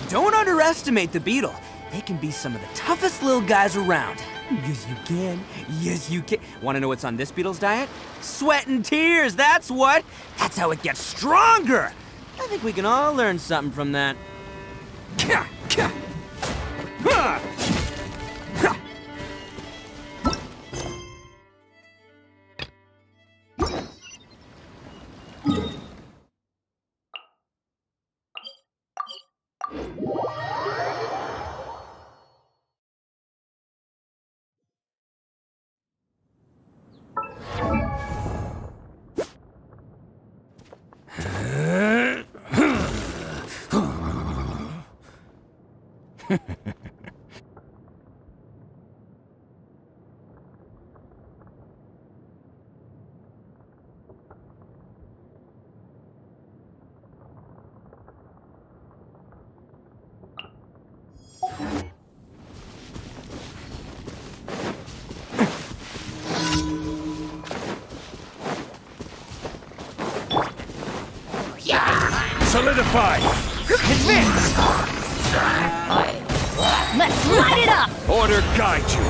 Don't underestimate the beetle. They can be some of the toughest little guys around. Yes, you can. Yes, you can. Want to know what's on this beetle's diet? Sweat and tears, that's what. That's how it gets stronger. I think we can all learn something from that. Solidify! Advance! Let's light it up! Order guide you!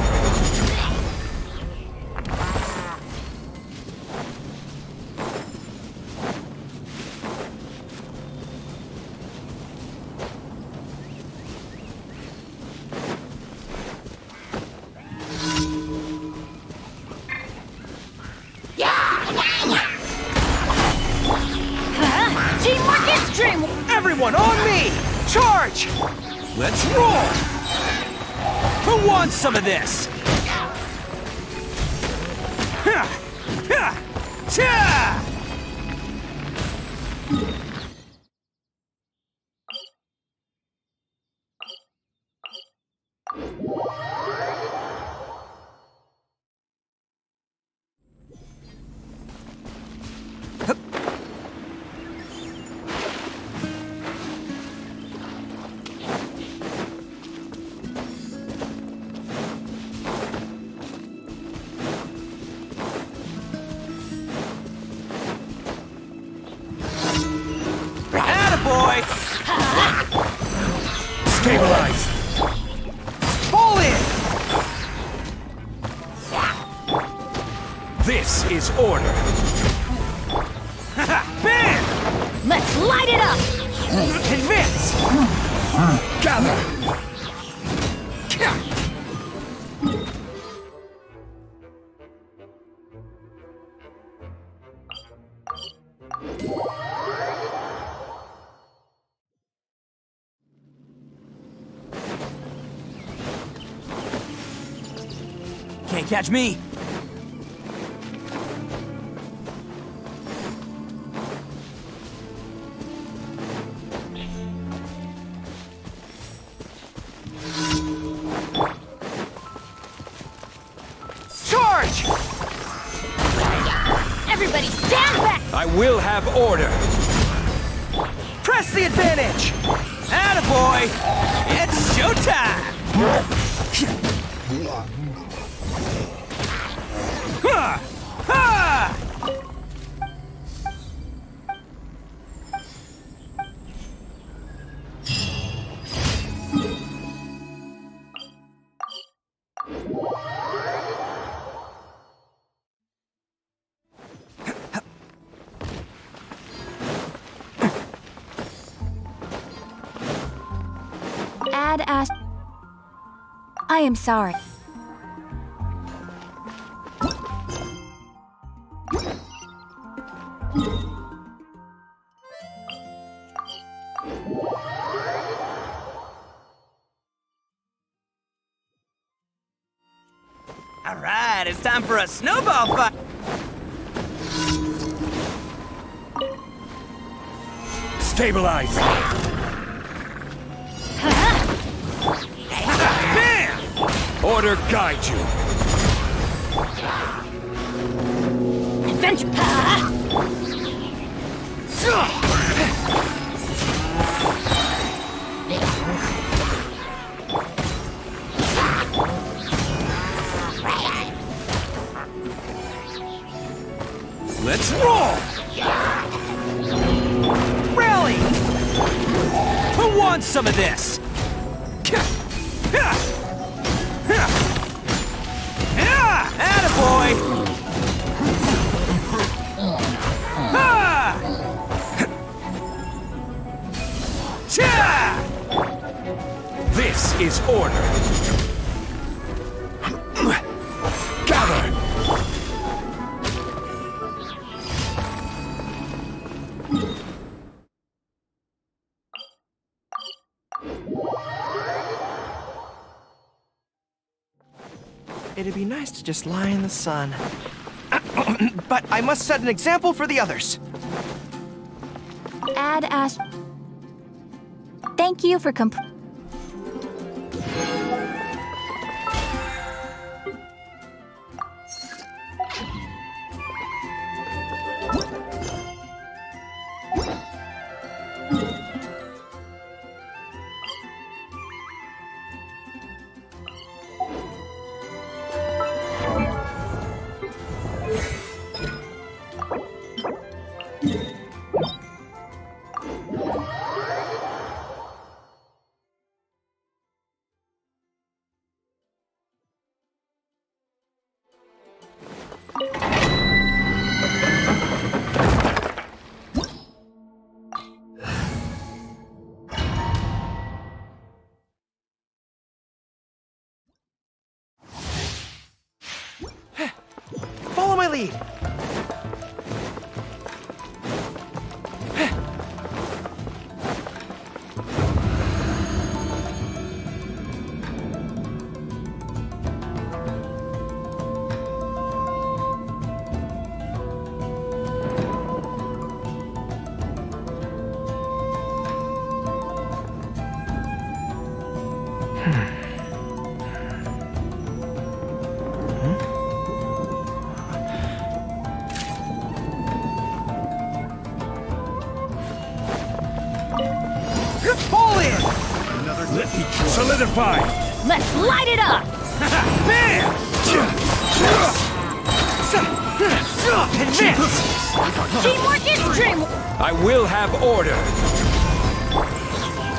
Teamwork is dreamwork! Everyone on me! Charge! Let's roll! Who wants some of this? Ha! Ha! Cha! Attaboy! Stabilize! Fall in! This is order! Bam! Let's light it up! Advance! Gather! Can't catch me! I will have order. Press the advantage! Attaboy! It's showtime! Ha! Ha! Add as. I am sorry. All right, it's time for a snowball fight. Stabilize. Bam! Order guide you. Adventure. Let's roll! Rally! Who wants some of this? Attaboy! This is order. Gather. It'd be nice to just lie in the sun. But I must set an example for the others. Add as. Thank you for Follow my lead. Fall in! Solidify. Let's light it up! Bam! Advance! Teamwork is dreamwork! I will have order.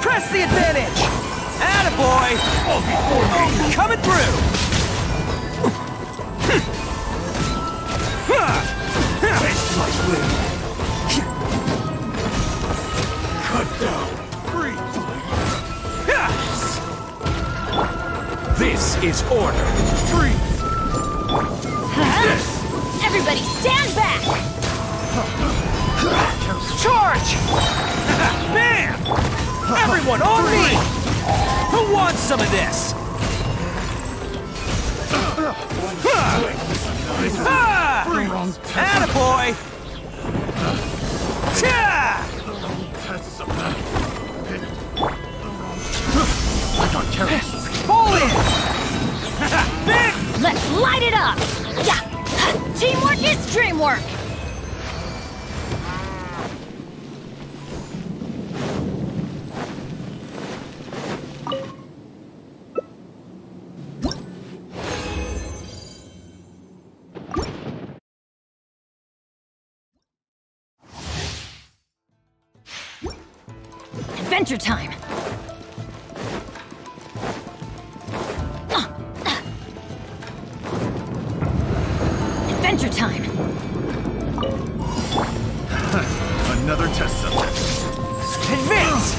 Press the advantage! Attaboy! Oh, coming through! Cut down. This is order. Freeze. Everybody stand back! Charge! Bam! Everyone on me! Who wants some of this? Attaboy! Fall in! Let's light it up! Yeah! Teamwork is dreamwork! Adventure time! Adventure time! Another test subject. Advance!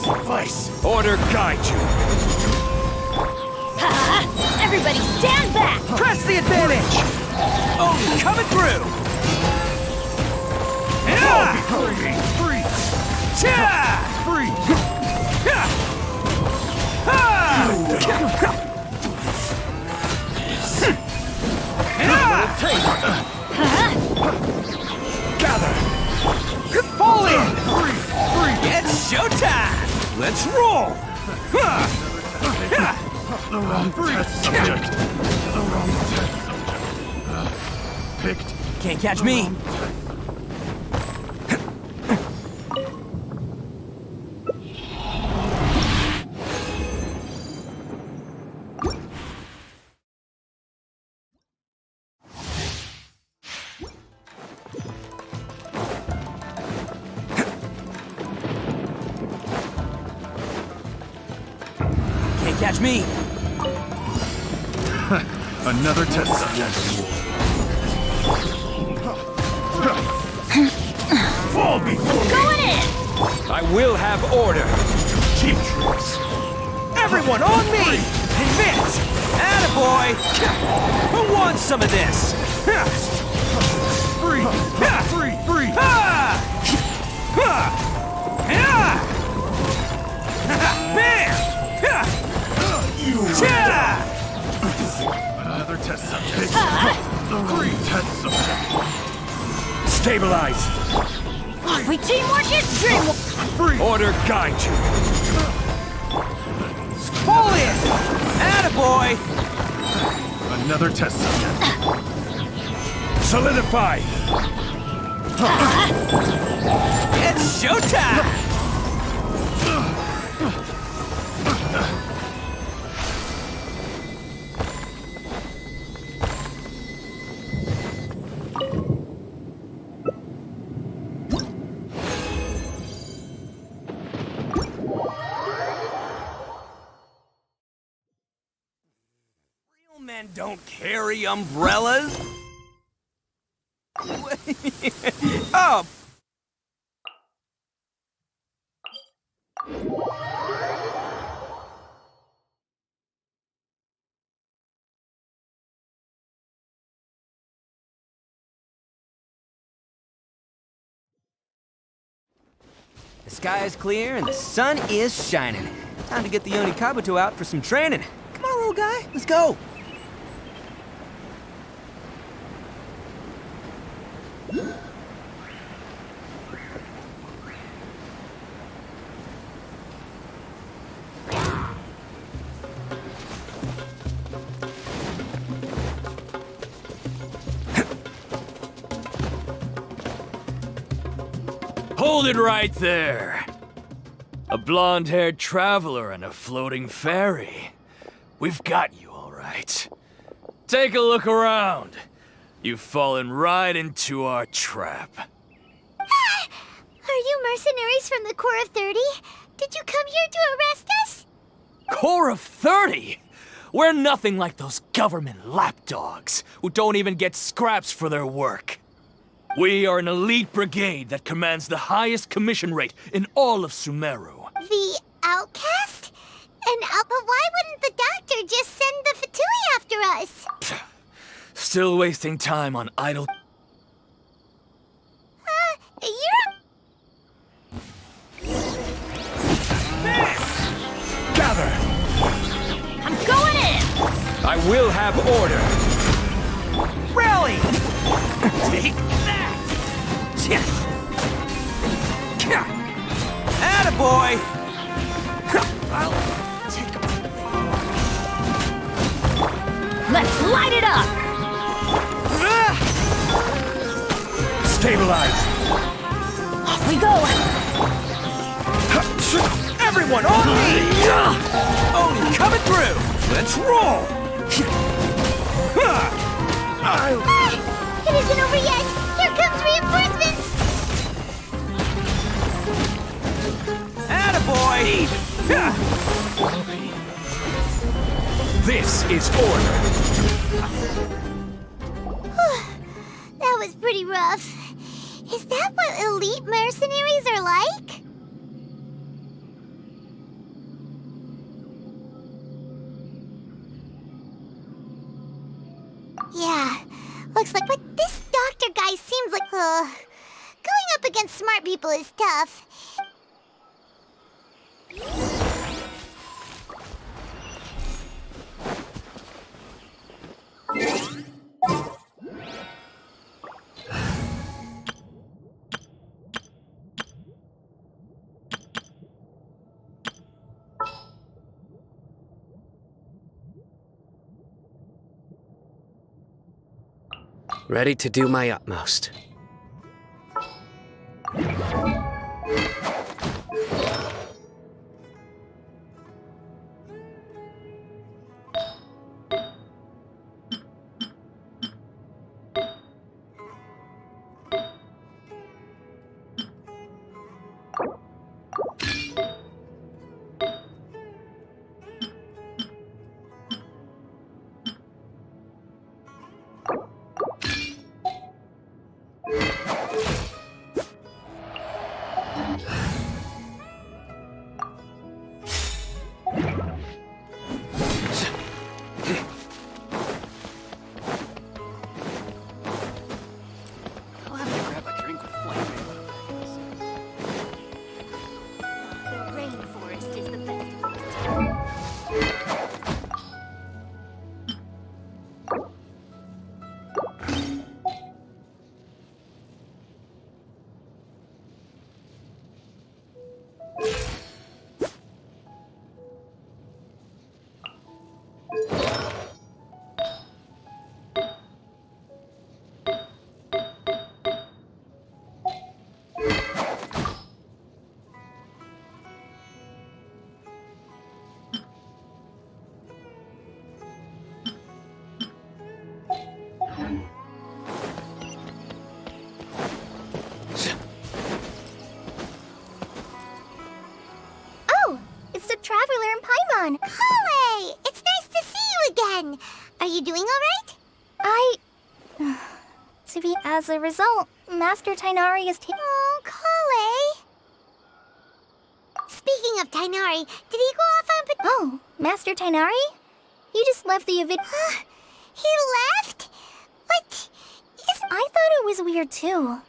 Suffice. Order guide you. Everybody stand back! Press the advantage! Oh, coming through! Freeze! Yeah! Freeze! Gather! Fall in! It's showtime! Let's roll! The wrong test subject. The wrong test subject. Picked. Can't catch me! Can't catch me! Another test subject. Fall before me. Going in! I will have order. Cheap tricks. Everyone on me! Advance! Attaboy! Who wants some of this? Freeze! Freeze! Bam! You Yeah! Another test subject. The wrong test subject. Stabilize! If we teamwork is dream. Order guide you. Pull in! Attaboy! Another test subject. Solidify! It's showtime! Real men don't carry umbrellas. Oh! The sky is clear and the sun is shining. Time to get the Kabuto out for some training. Come on, little guy, let's go. Hold it right there. A blonde-haired traveler and a floating fairy. We've got you, all right. Take a look around. You've fallen right into our trap. Are you mercenaries from the Corps of 30? Did you come here to arrest us? Corps of 30? We're nothing like those government lapdogs who don't even get scraps for their work. We are an elite brigade that commands the highest commission rate in all of Sumeru. The outcast? But why wouldn't the doctor just send the Fatui after us? Still wasting time on idle... You're... Gather! I'm going in! I will have order. Rally! Take that! Attaboy! I'll take Let's light it up! Stabilize! Off we go! Everyone on me! Oni coming through! Let's roll! It isn't over yet! Here comes reinforcements! is order. That was pretty rough. Is that what elite mercenaries are like? Yeah, looks like, but this doctor guy seems like, going up against smart people is tough. Ready to do my utmost. I'll have to grab a drink with flame. The rainforest is the best. Oh, it's the Traveler in Paimon. Kale, it's nice to see you again. Are you doing all right? As a result, Master Tainari is taking... Oh, Kale. Speaking of Tainari, did he go off on... Oh, Master Tainari? He just left the event... He left? What? I thought it was weird, too.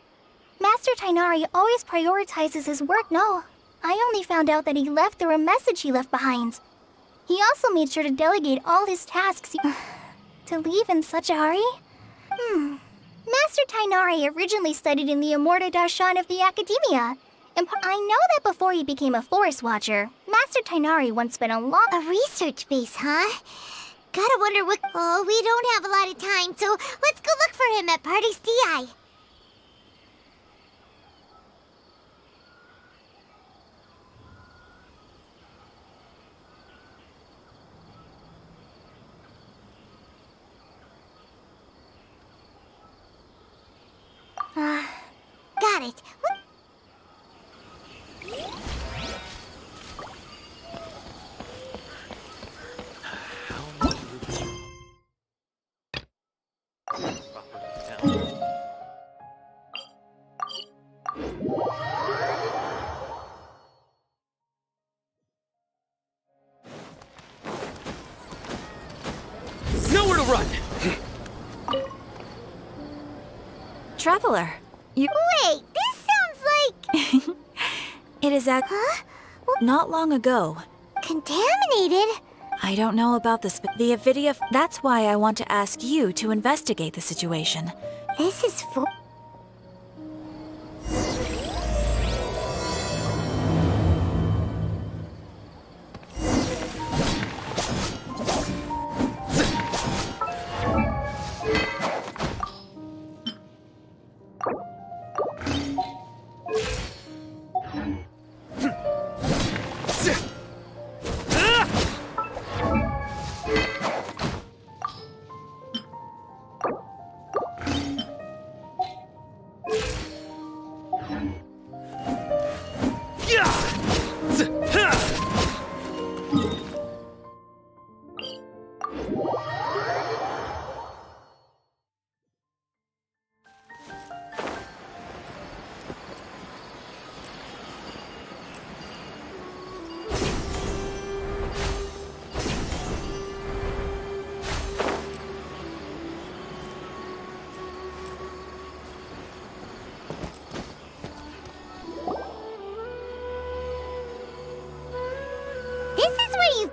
Master Tainari always prioritizes his work, no. I only found out that he left through a message he left behind. He also made sure to delegate all his tasks. To leave in such a hurry? Master Tainari originally studied in the Immorta Darshan of the Academia. And I know that before he became a Forest Watcher, Master Tainari once spent a research base, huh? Gotta wonder what... Oh, we don't have a lot of time, so let's go look for him at Party's DI. Got it. Nowhere to run! Traveler, you... Wait, this sounds like... It is Huh? not long ago. Contaminated? I don't know about this, but the Avidia... That's why I want to ask you to investigate the situation. This is for...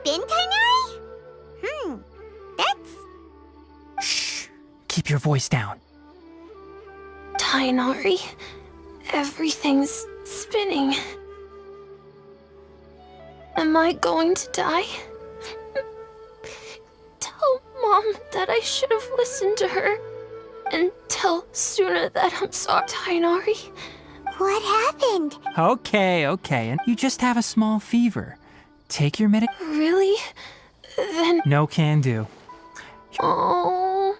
been, Tainari? That's... Shh. Keep your voice down. Tainari, everything's spinning. Am I going to die? Tell Mom that I should have listened to her. And tell Suna that I'm sorry, Tainari. What happened? Okay, and you just have a small fever. Take your Really? Then... No can do. Oh...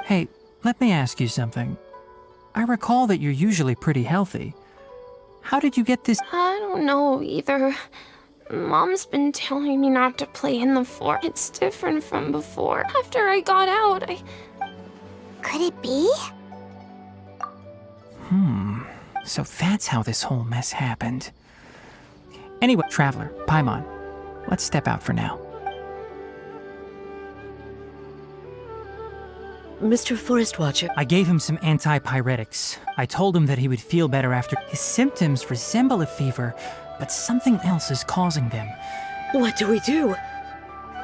Hey, let me ask you something. I recall that you're usually pretty healthy. How did you get this? I don't know either. Mom's been telling me not to play in the fort. It's different from before. After I got out, Could it be? So that's how this whole mess happened. Anyway, Traveler, Paimon, let's step out for now. Mr. Forest Watcher. I gave him some antipyretics. I told him that he would feel better after. His symptoms resemble a fever, but something else is causing them. What do we do?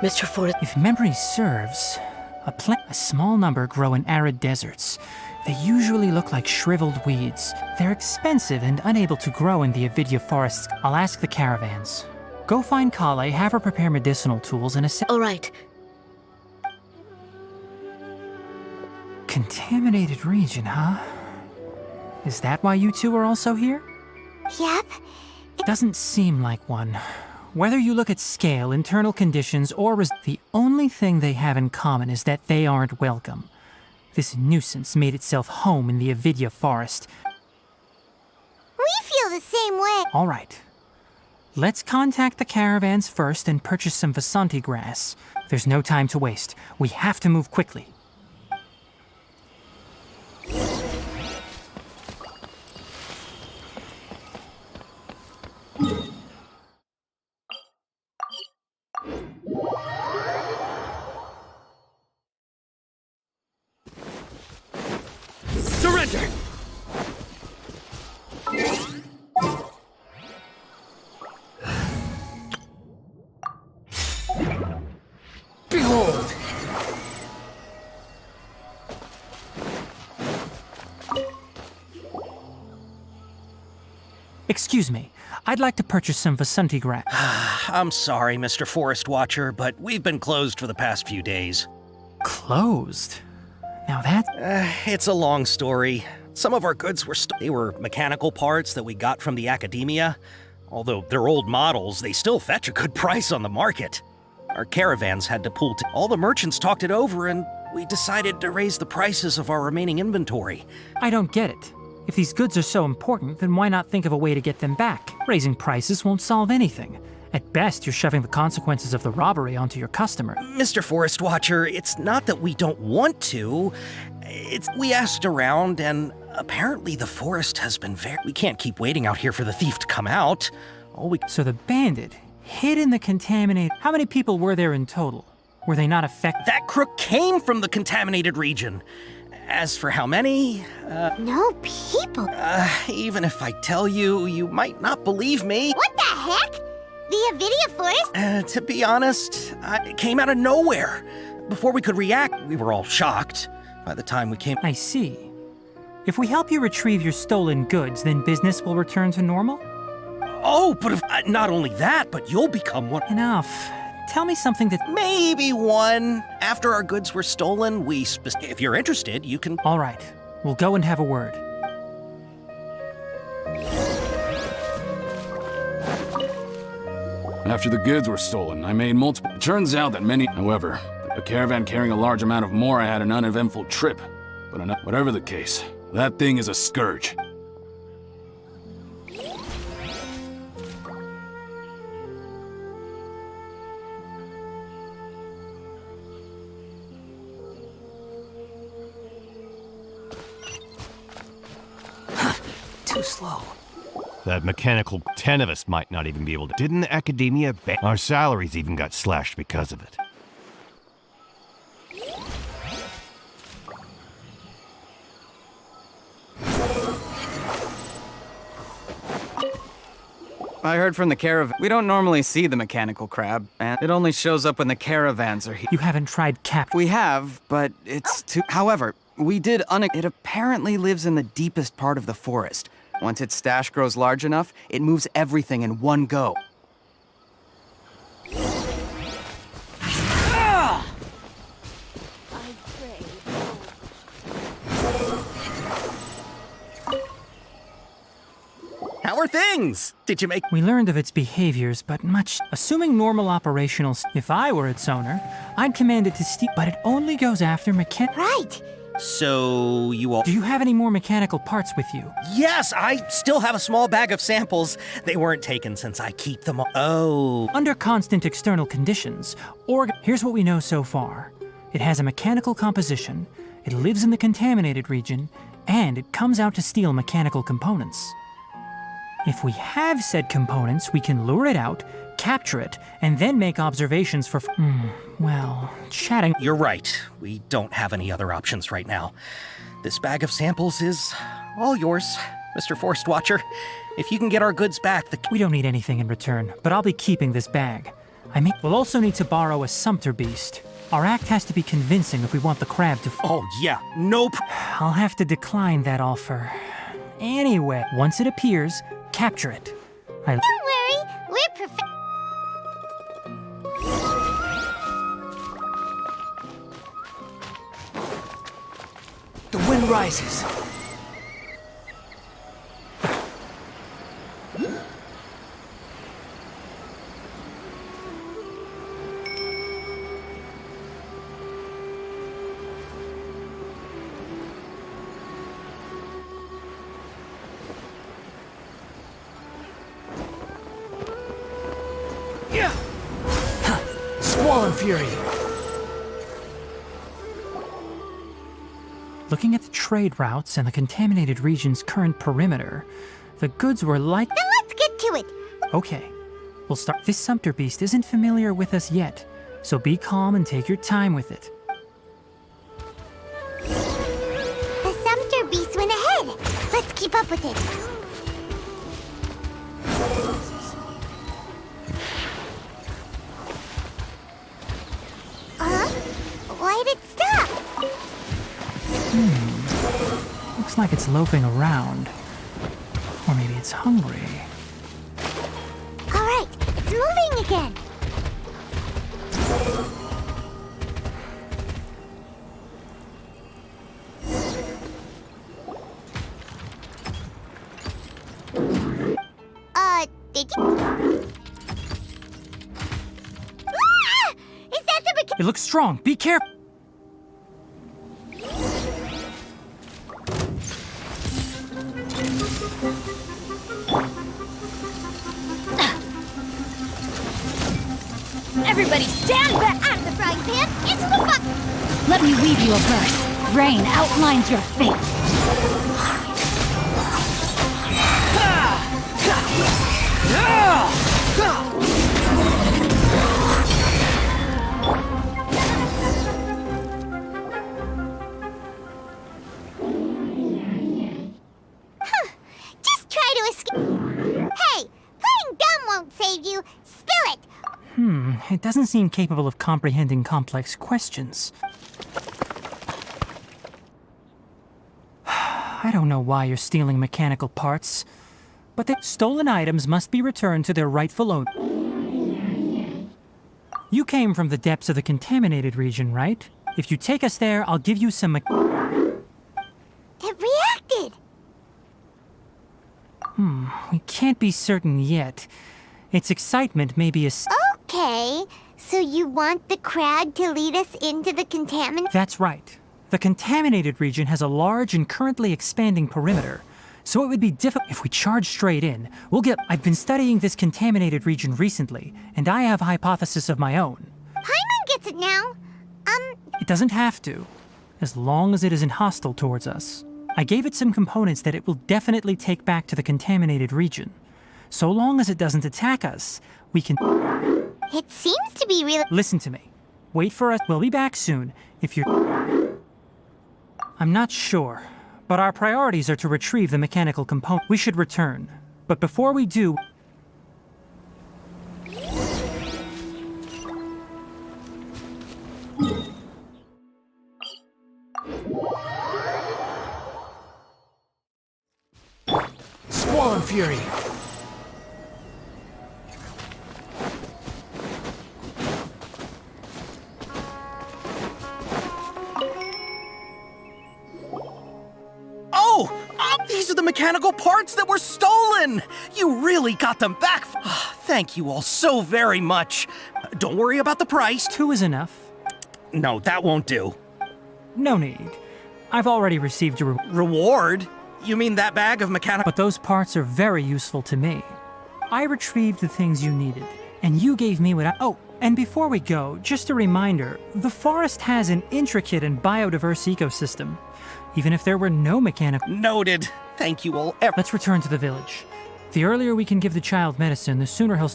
Mr. Forest... If memory serves, a small number grow in arid deserts. They usually look like shriveled weeds. They're expensive and unable to grow in the Avidya forests. I'll ask the caravans. Go find Kale, have her prepare medicinal tools and All right. Contaminated region, huh? Is that why you two are also here? Yep. Doesn't seem like one. Whether you look at scale, internal conditions, or the only thing they have in common is that they aren't welcome. This nuisance made itself home in the Avidya forest. We feel the same way. All right. Let's contact the caravans first and purchase some Vasanti grass. There's no time to waste. We have to move quickly. Surrender! Behold! Excuse me. I'd like to purchase some Vasanti grass. I'm sorry, Mr. Forest Watcher, but we've been closed for the past few days. Closed? Now that... It's a long story. Some of our goods they were mechanical parts that we got from the academia. Although they're old models, they still fetch a good price on the market. Our caravans had to pull all the merchants talked it over, and we decided to raise the prices of our remaining inventory. I don't get it. If these goods are so important, then why not think of a way to get them back? Raising prices won't solve anything. At best, you're shoving the consequences of the robbery onto your customer. Mr. Forest Watcher, it's not that we don't want to. We asked around, and apparently the forest has been we can't keep waiting out here for the thief to come out. So the bandit hid in the contaminated... How many people were there in total? Were they not affected? That crook came from the contaminated region. As for how many, No people. Even if I tell you, you might not believe me. What the heck? The Avidya forest? To be honest, it came out of nowhere. Before we could react, we were all shocked. By the time we came... I see. If we help you retrieve your stolen goods, then business will return to normal? Oh, but not only that, but you'll become one. Enough. Tell me something that... Maybe one. After our goods were stolen, if you're interested, you can... All right. We'll go and have a word. After the goods were stolen, I made multiple... It turns out that many... However, a caravan carrying a large amount of Mora had an uneventful trip. But whatever the case, that thing is a scourge. Too slow. That mechanical 10 of us might not even be able to. Didn't the academia our salaries even got slashed because of it? I heard from the caravan. We don't normally see the mechanical crab, and it only shows up when the caravans are here. You haven't tried We have, but it's too... However, we did It apparently lives in the deepest part of the forest. Once its stash grows large enough, it moves everything in one go. How are things? Did you make... We learned of its behaviors, but much... Assuming normal operational... If I were its owner, I'd command it to steal... But it only goes after Right. So, you all... Do you have any more mechanical parts with you? Yes, I still have a small bag of samples. They weren't taken since I keep them all... Oh. Under constant external conditions, here's what we know so far. It has a mechanical composition, it lives in the contaminated region, and it comes out to steal mechanical components. If we have said components, we can lure it out, capture it, and then make observations for... well, chatting... You're right. We don't have any other options right now. This bag of samples is all yours, Mr. Forest Watcher. If you can get our goods back, We don't need anything in return, but I'll be keeping this bag. We'll also need to borrow a sumpter beast. Our act has to be convincing if we want the crab to... Oh, yeah. Nope. I'll have to decline that offer. Anyway, once it appears, capture it. Don't worry, we're perfect. The wind rises. Squall Fury. Looking at the trade routes and the contaminated region's current perimeter, the goods were like... Then let's get to it. Okay, we'll start. This sumpter beast isn't familiar with us yet, so be calm and take your time with it. The sumpter beast went ahead. Let's keep up with it. Why'd it stop? Looks like it's loafing around. Or maybe it's hungry. All right, it's moving again. Did you... Ah! Is that the... It looks strong. Be careful. Everybody stand back out of the frying pan into the bucket! Let me weave you a verse. Rain outlines your fate. Just try to escape. Hey, playing dumb won't save you. Spill it. It doesn't seem capable of comprehending complex questions. I don't know why you're stealing mechanical parts, but the stolen items must be returned to their rightful owner. You came from the depths of the contaminated region, right? If you take us there, I'll give you some It reacted. We can't be certain yet. Its excitement may be a... Okay, so you want the crab to lead us into the contaminant? That's right. The contaminated region has a large and currently expanding perimeter, so it would be difficult if we charge straight in. I've been studying this contaminated region recently, and I have a hypothesis of my own. Paimon gets it now. It doesn't have to, as long as it isn't hostile towards us. I gave it some components that it will definitely take back to the contaminated region. So long as it doesn't attack us, we can... It seems to be really... Listen to me. Wait for us. We'll be back soon, if you're... I'm not sure, but our priorities are to retrieve the mechanical component. We should return. But before we do... Fallen Fury! Oh! These are the mechanical parts that were stolen! You really got them back! Thank you all so very much. Don't worry about the price. 2 is enough. No, that won't do. No need. I've already received your Reward? You mean that bag of mechanical... But those parts are very useful to me. I retrieved the things you needed, and you gave me what I... Oh, and before we go, just a reminder, the forest has an intricate and biodiverse ecosystem. Even if there were no mechanical... Noted. Thank you all. Let's return to the village. The earlier we can give the child medicine, the sooner he'll...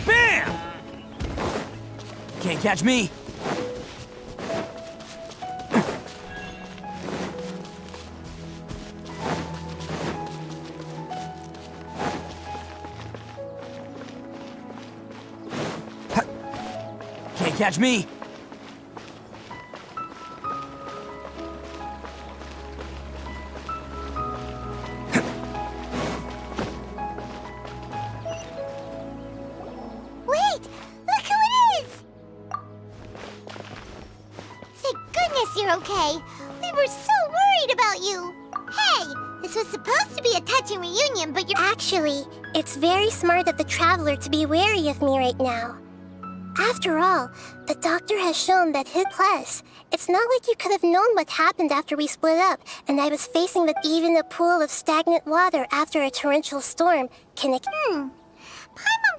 Bam! Can't catch me. Can't catch me. Wait! Look who it is! Thank goodness you're okay. We were so worried about you. Hey, this was supposed to be a touching reunion, but you're... Actually, it's very smart of the Traveler to be wary of me right now. After all, the doctor has shown that plus, it's not like you could have known what happened after we split up, and I was facing that even a pool of stagnant water after a torrential storm can... Paimon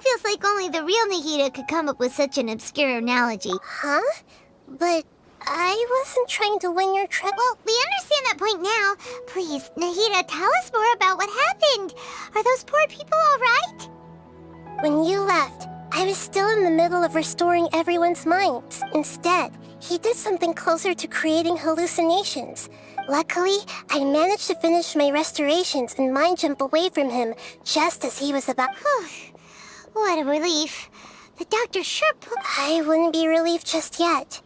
feels like only the real Nahida could come up with such an obscure analogy. Huh? But I wasn't trying to win your trip. Well, we understand that point now. Please, Nahida, tell us more about what happened. Are those poor people all right? When you left, I was still in the middle of restoring everyone's minds. Instead, he did something closer to creating hallucinations. Luckily, I managed to finish my restorations and mind jump away from him just as he was about... What a relief. The doctor sure I wouldn't be relieved just yet.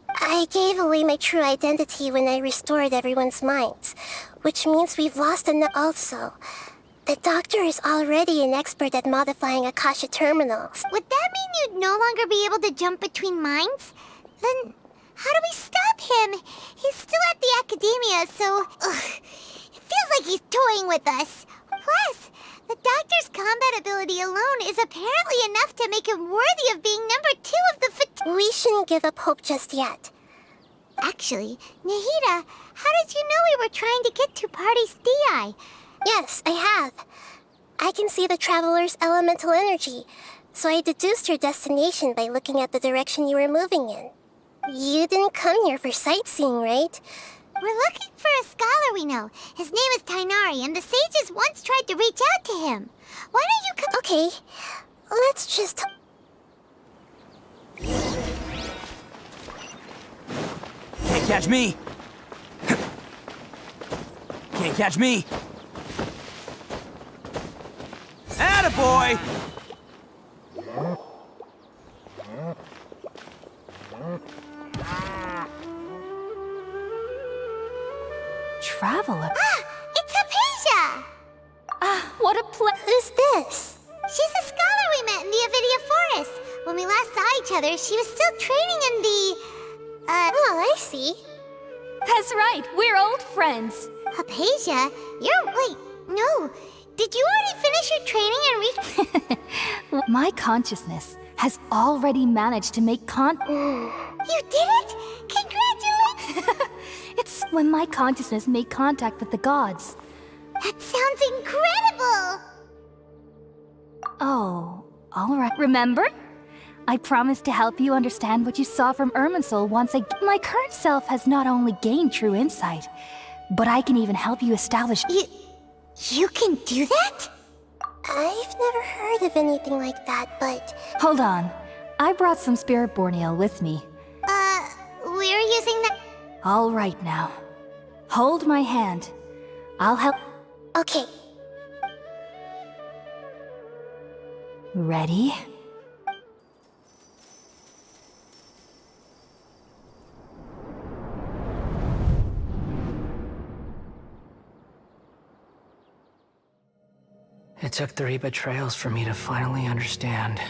I gave away my true identity when I restored everyone's minds, which means we've lost also. The doctor is already an expert at modifying Akasha terminals. Would that mean you'd no longer be able to jump between minds? Then how do we stop him? He's still at the academia, so... it feels like he's toying with us. Plus, the doctor's combat ability alone is apparently enough to make him worthy of being number 2 of the We shouldn't give up hope just yet. Actually, Nahida, how did you know we were trying to get to Party's DI? Yes, I have. I can see the Traveler's elemental energy, so I deduced your destination by looking at the direction you were moving in. You didn't come here for sightseeing, right? We're looking for a scholar we know. His name is Tainari, and the sages once tried to reach out to him. Why don't you come... Okay, let's just... Can't catch me. Can't catch me. Attaboy! Traveler? It's Hyperia! What a Who's this? She's a scholar we met in the Avidia Forest. When we last saw each other, she was still training in the... Oh, I see. That's right, we're old friends. Hyperia? Wait, no. Did you already finish your training and reach... My consciousness has already managed to make You did it? Congratulations! It's when my consciousness made contact with the gods. That sounds incredible! Oh, all right. Remember? I promised to help you understand what you saw from Irminsul once my current self has not only gained true insight, but I can even help you establish— You can do that? I've never heard of anything like that, but... Hold on. I brought some Spirit Born Ale with me. We're using that... All right now. Hold my hand. I'll help— Okay. Ready? It took 3 betrayals for me to finally understand.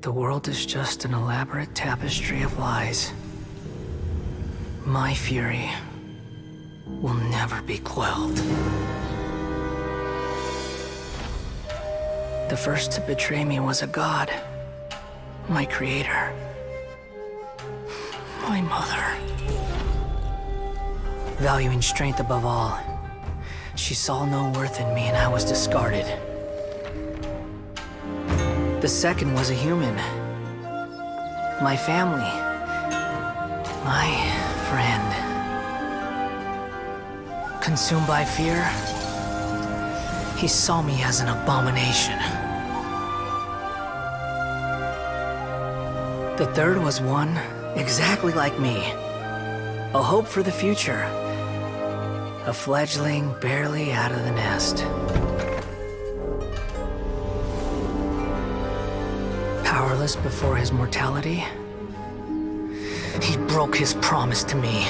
The world is just an elaborate tapestry of lies. My fury will never be quelled. The first to betray me was a god. My creator. My mother. Valuing strength above all, she saw no worth in me and I was discarded. The second was a human. My family. My friend. Consumed by fear, he saw me as an abomination. The third was one exactly like me. A hope for the future. A fledgling barely out of the nest. Powerless before his mortality, he broke his promise to me.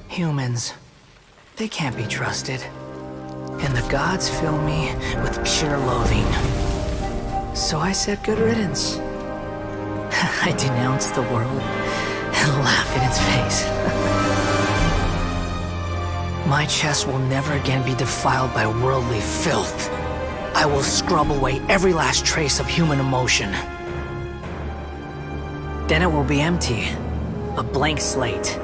Humans, they can't be trusted. And the gods fill me with pure loathing. So I said good riddance. I denounced the world and laugh in its face. My chest will never again be defiled by worldly filth. I will scrub away every last trace of human emotion. Then it will be empty, a blank slate,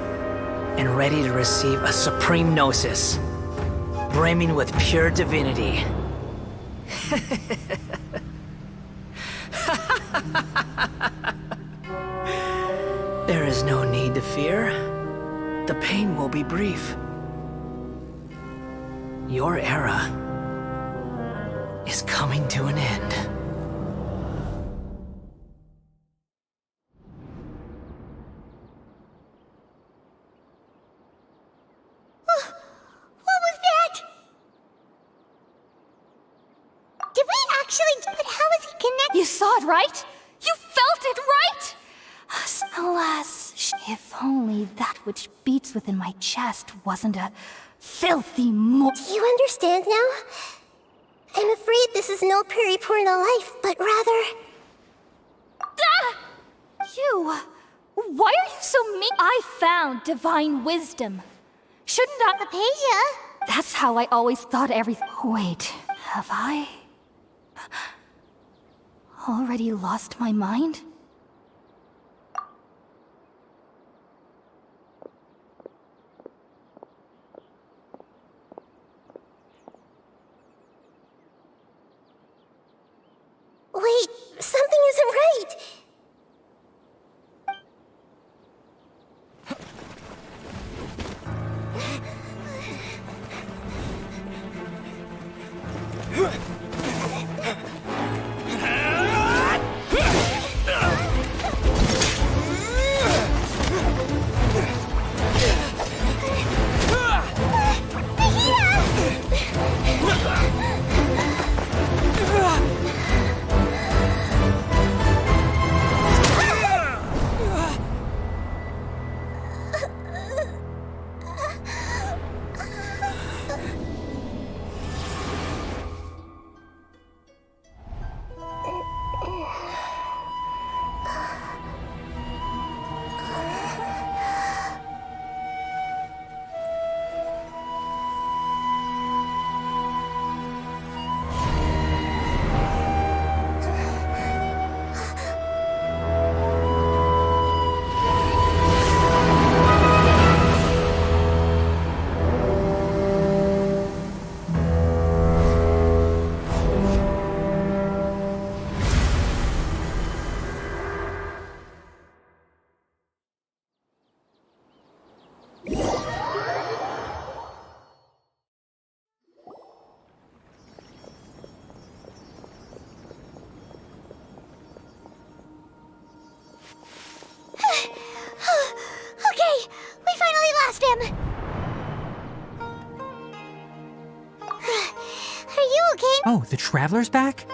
and ready to receive a supreme gnosis, brimming with pure divinity. There is no need to fear. The pain will be brief. Your era is coming to an end. What was that? Did we actually... But how is he connected? You saw it, right? You felt it, right? Alas, if only that which beats within my chest wasn't a filthy Do you understand now? I'm afraid this is no periportal life, but rather... You! Why are you so mean? I found divine wisdom. Shouldn't I... Hypatia? That's how I always thought everything... Wait, have I... already lost my mind? Wait, something isn't right. Oh, the Traveler's back?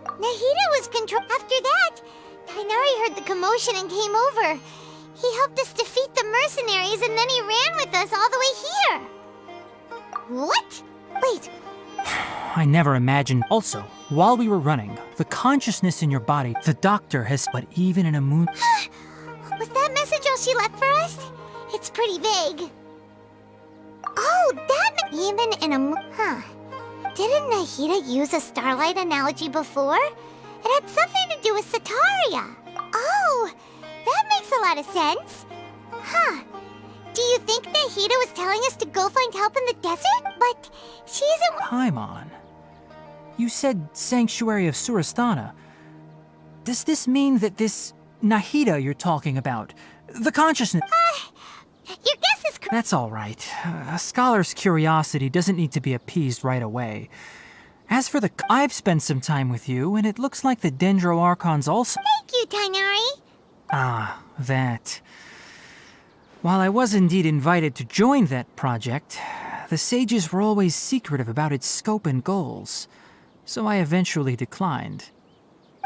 Nahida was After that, Tainari heard the commotion and came over. He helped us defeat the mercenaries and then he ran with us all the way here. What? Wait. I never imagined. Also, while we were running, the consciousness in your body, the doctor has. But even in a moon. Was that message all she left for us? It's pretty vague. Oh, that. Even in a. Huh. Didn't Nahida use a starlight analogy before? It had something to do with Sataria. Oh, that makes a lot of sense. Huh. Do you think Nahida was telling us to go find help in the desert? But she isn't. Paimon. You said Sanctuary of Surasthana. Does this mean that this Nahida you're talking about, the consciousness... Your guess is correct. That's all right. A scholar's curiosity doesn't need to be appeased right away. As for the... I've spent some time with you, and it looks like the Dendro Archons also... Thank you, Tainari. Ah, that... While I was indeed invited to join that project, the sages were always secretive about its scope and goals, so I eventually declined.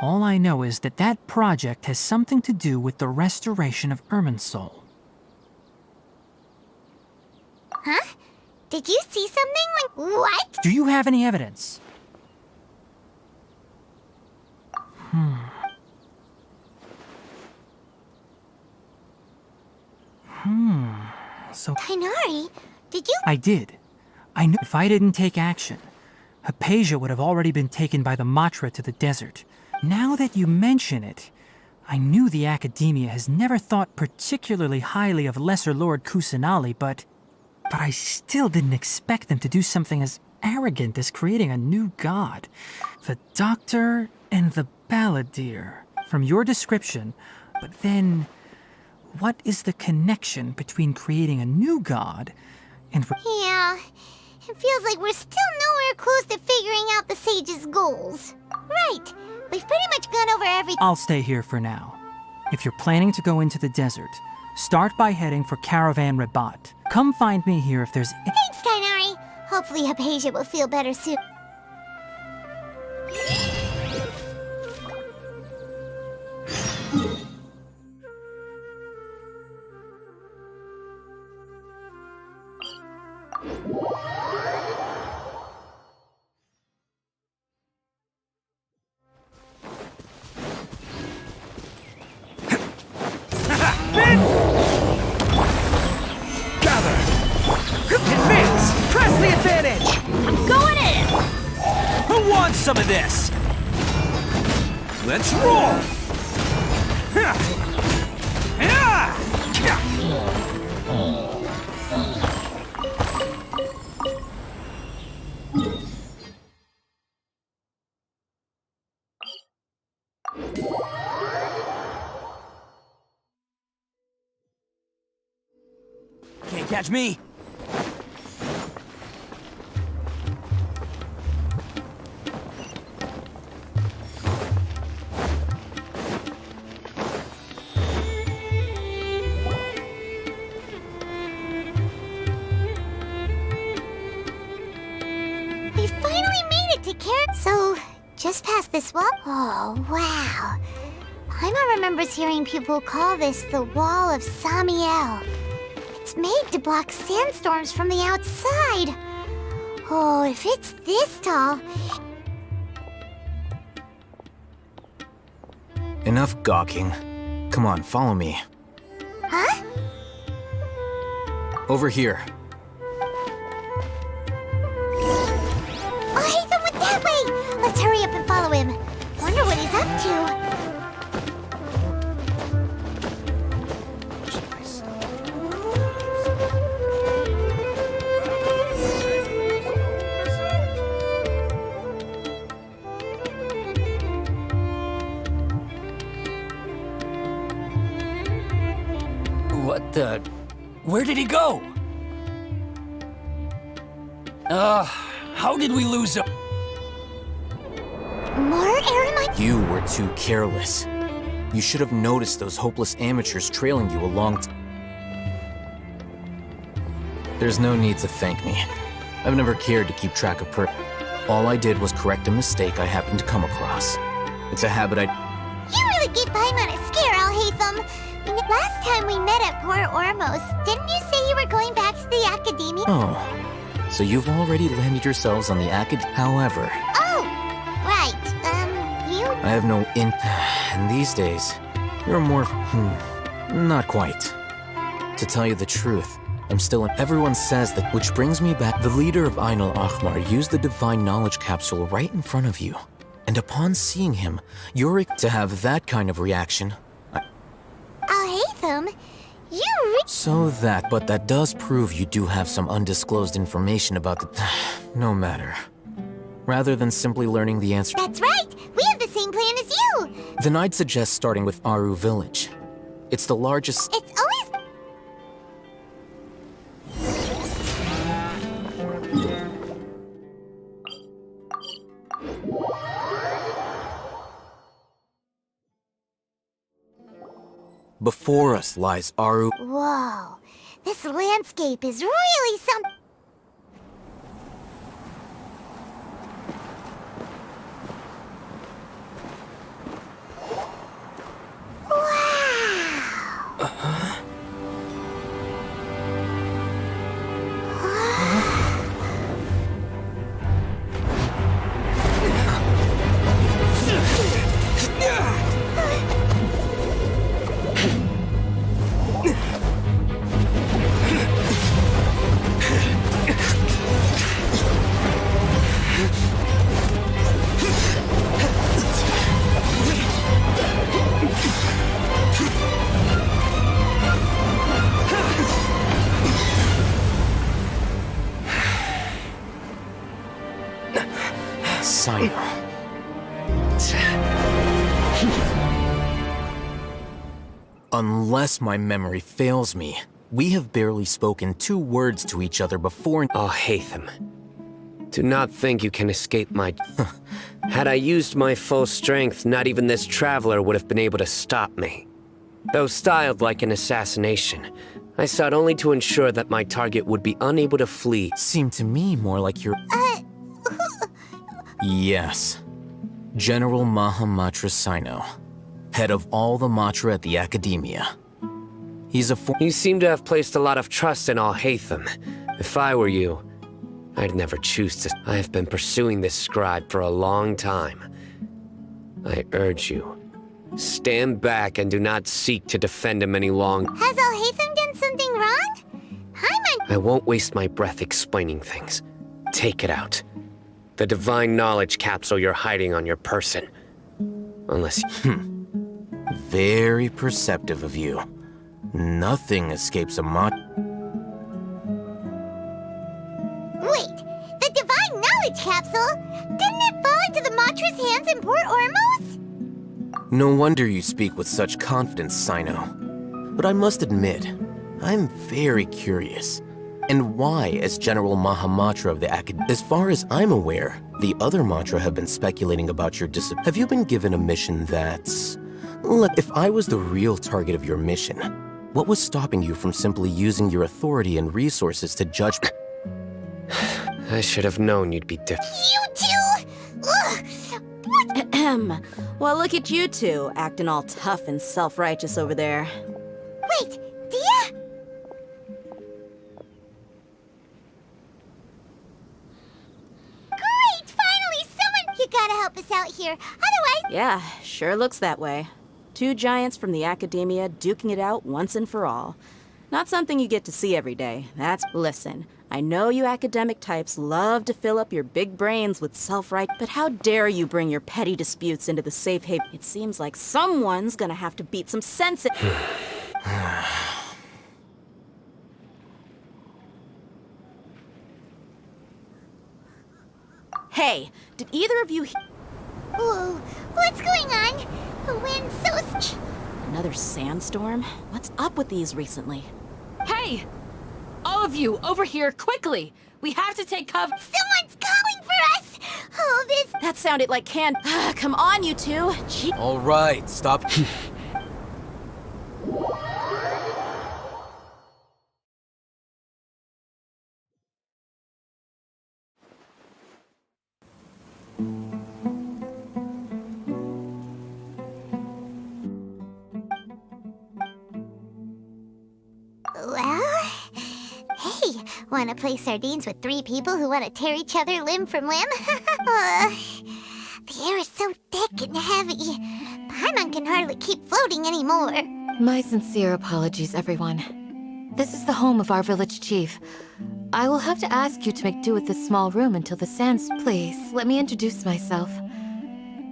All I know is that that project has something to do with the restoration of Irminsul. Huh? Did you see something? What? Do you have any evidence? So... Tainari, did you... I did. I knew if I didn't take action, Hypatia would have already been taken by the Matra to the desert. Now that you mention it, I knew the Academia has never thought particularly highly of Lesser Lord Kusanali, but I still didn't expect them to do something as arrogant as creating a new god. The Doctor and the Balladeer. From your description, but then... What is the connection between creating a new god and... Yeah, it feels like we're still nowhere close to figuring out the sage's goals. Right, we've pretty much gone over everything. I'll stay here for now. If you're planning to go into the desert, start by heading for Caravan Rabat. Come find me here if there's... Thanks, Tainari. Hopefully Hypatia will feel better soon. Advance! Press the advantage! I'm going in! Who wants some of this? Let's roll! Can't catch me. We finally made it to So, just past this wall? Oh, wow. Paimon remembers hearing people call this the Wall of Samiel. It's made to block sandstorms from the outside. Oh, if it's this tall... Enough gawking. Come on, follow me. Huh? Over here. Oh, Hasten went that way! Let's hurry up and follow him. Wonder what he's up to. What the... Where did he go? How did we lose him? More Aramite? You were too careless. You should have noticed those hopeless amateurs trailing you along. There's no need to thank me. I've never cared to keep track of All I did was correct a mistake I happened to come across. It's a habit I... You really gave Paimon a scare, Alhaitham. Last time we met at Port Ormos, didn't you say you were going back to the Academia? Oh, so you've already landed yourselves on the However... Oh, right, you... I have no and these days, you're more... not quite. To tell you the truth, I'm still in... Everyone says that... Which brings me back... The leader of Ainul Ahmar used the Divine Knowledge Capsule right in front of you. And upon seeing him, you're... To have that kind of reaction... Alhaitham, So but that does prove you do have some undisclosed information about the... No matter. Rather than simply learning the answer... That's right! We have the same plan as you! Then I'd suggest starting with Aru Village. It's the largest... It's always... Before us lies Aru... Whoa, this landscape is really something. Unless my memory fails me, we have barely spoken 2 words to each other before... Oh, Hatham. Do not think you can escape my... Had I used my full strength, not even this traveler would have been able to stop me. Though styled like an assassination, I sought only to ensure that my target would be unable to flee. Seemed to me more like your... Yes. General Mahamatra Sino. Head of all the Matra at the Academia. He's a You seem to have placed a lot of trust in Alhaitham. If I were you, I'd never choose to... I have been pursuing this scribe for a long time. I urge you, stand back and do not seek to defend him any longer. Has Alhaitham done something wrong? I won't waste my breath explaining things. Take it out. The Divine Knowledge Capsule you're hiding on your person. Unless... Very perceptive of you. Nothing escapes a Wait, the Divine Knowledge Capsule? Didn't it fall into the Matra's hands in Port Ormos? No wonder you speak with such confidence, Sino. But I must admit, I'm very curious. And why, as General Mahamatra of the Academy? As far as I'm aware, the other Matra have been speculating about your Have you been given a mission that's... Look, if I was the real target of your mission, what was stopping you from simply using your authority and resources to judge... I should have known you'd be different. You two? Ahem. Well, look at you two, acting all tough and self-righteous over there. Wait, Dia? Great! Finally, someone... You gotta help us out here. Otherwise... Yeah, sure looks that way. 2 giants from the Academia duking it out once and for all. Not something you get to see every day. Listen, I know you academic types love to fill up your big brains with self-right, but how dare you bring your petty disputes into the safe haven? It seems like someone's gonna have to beat some sense in... Hey, did either of you... Whoa, what's going on? The wind's so... Another sandstorm? What's up with these recently? Hey! All of you, over here, quickly! We have to take cover. Someone's calling for us! Oh, this... That sounded like Come on, you two! Gee... All right, stop. Want to play sardines with 3 people who want to tear each other limb from limb? The air is so thick and heavy. Paimon can hardly keep floating anymore. My sincere apologies, everyone. This is the home of our village chief. I will have to ask you to make do with this small room until the sands. Please, let me introduce myself.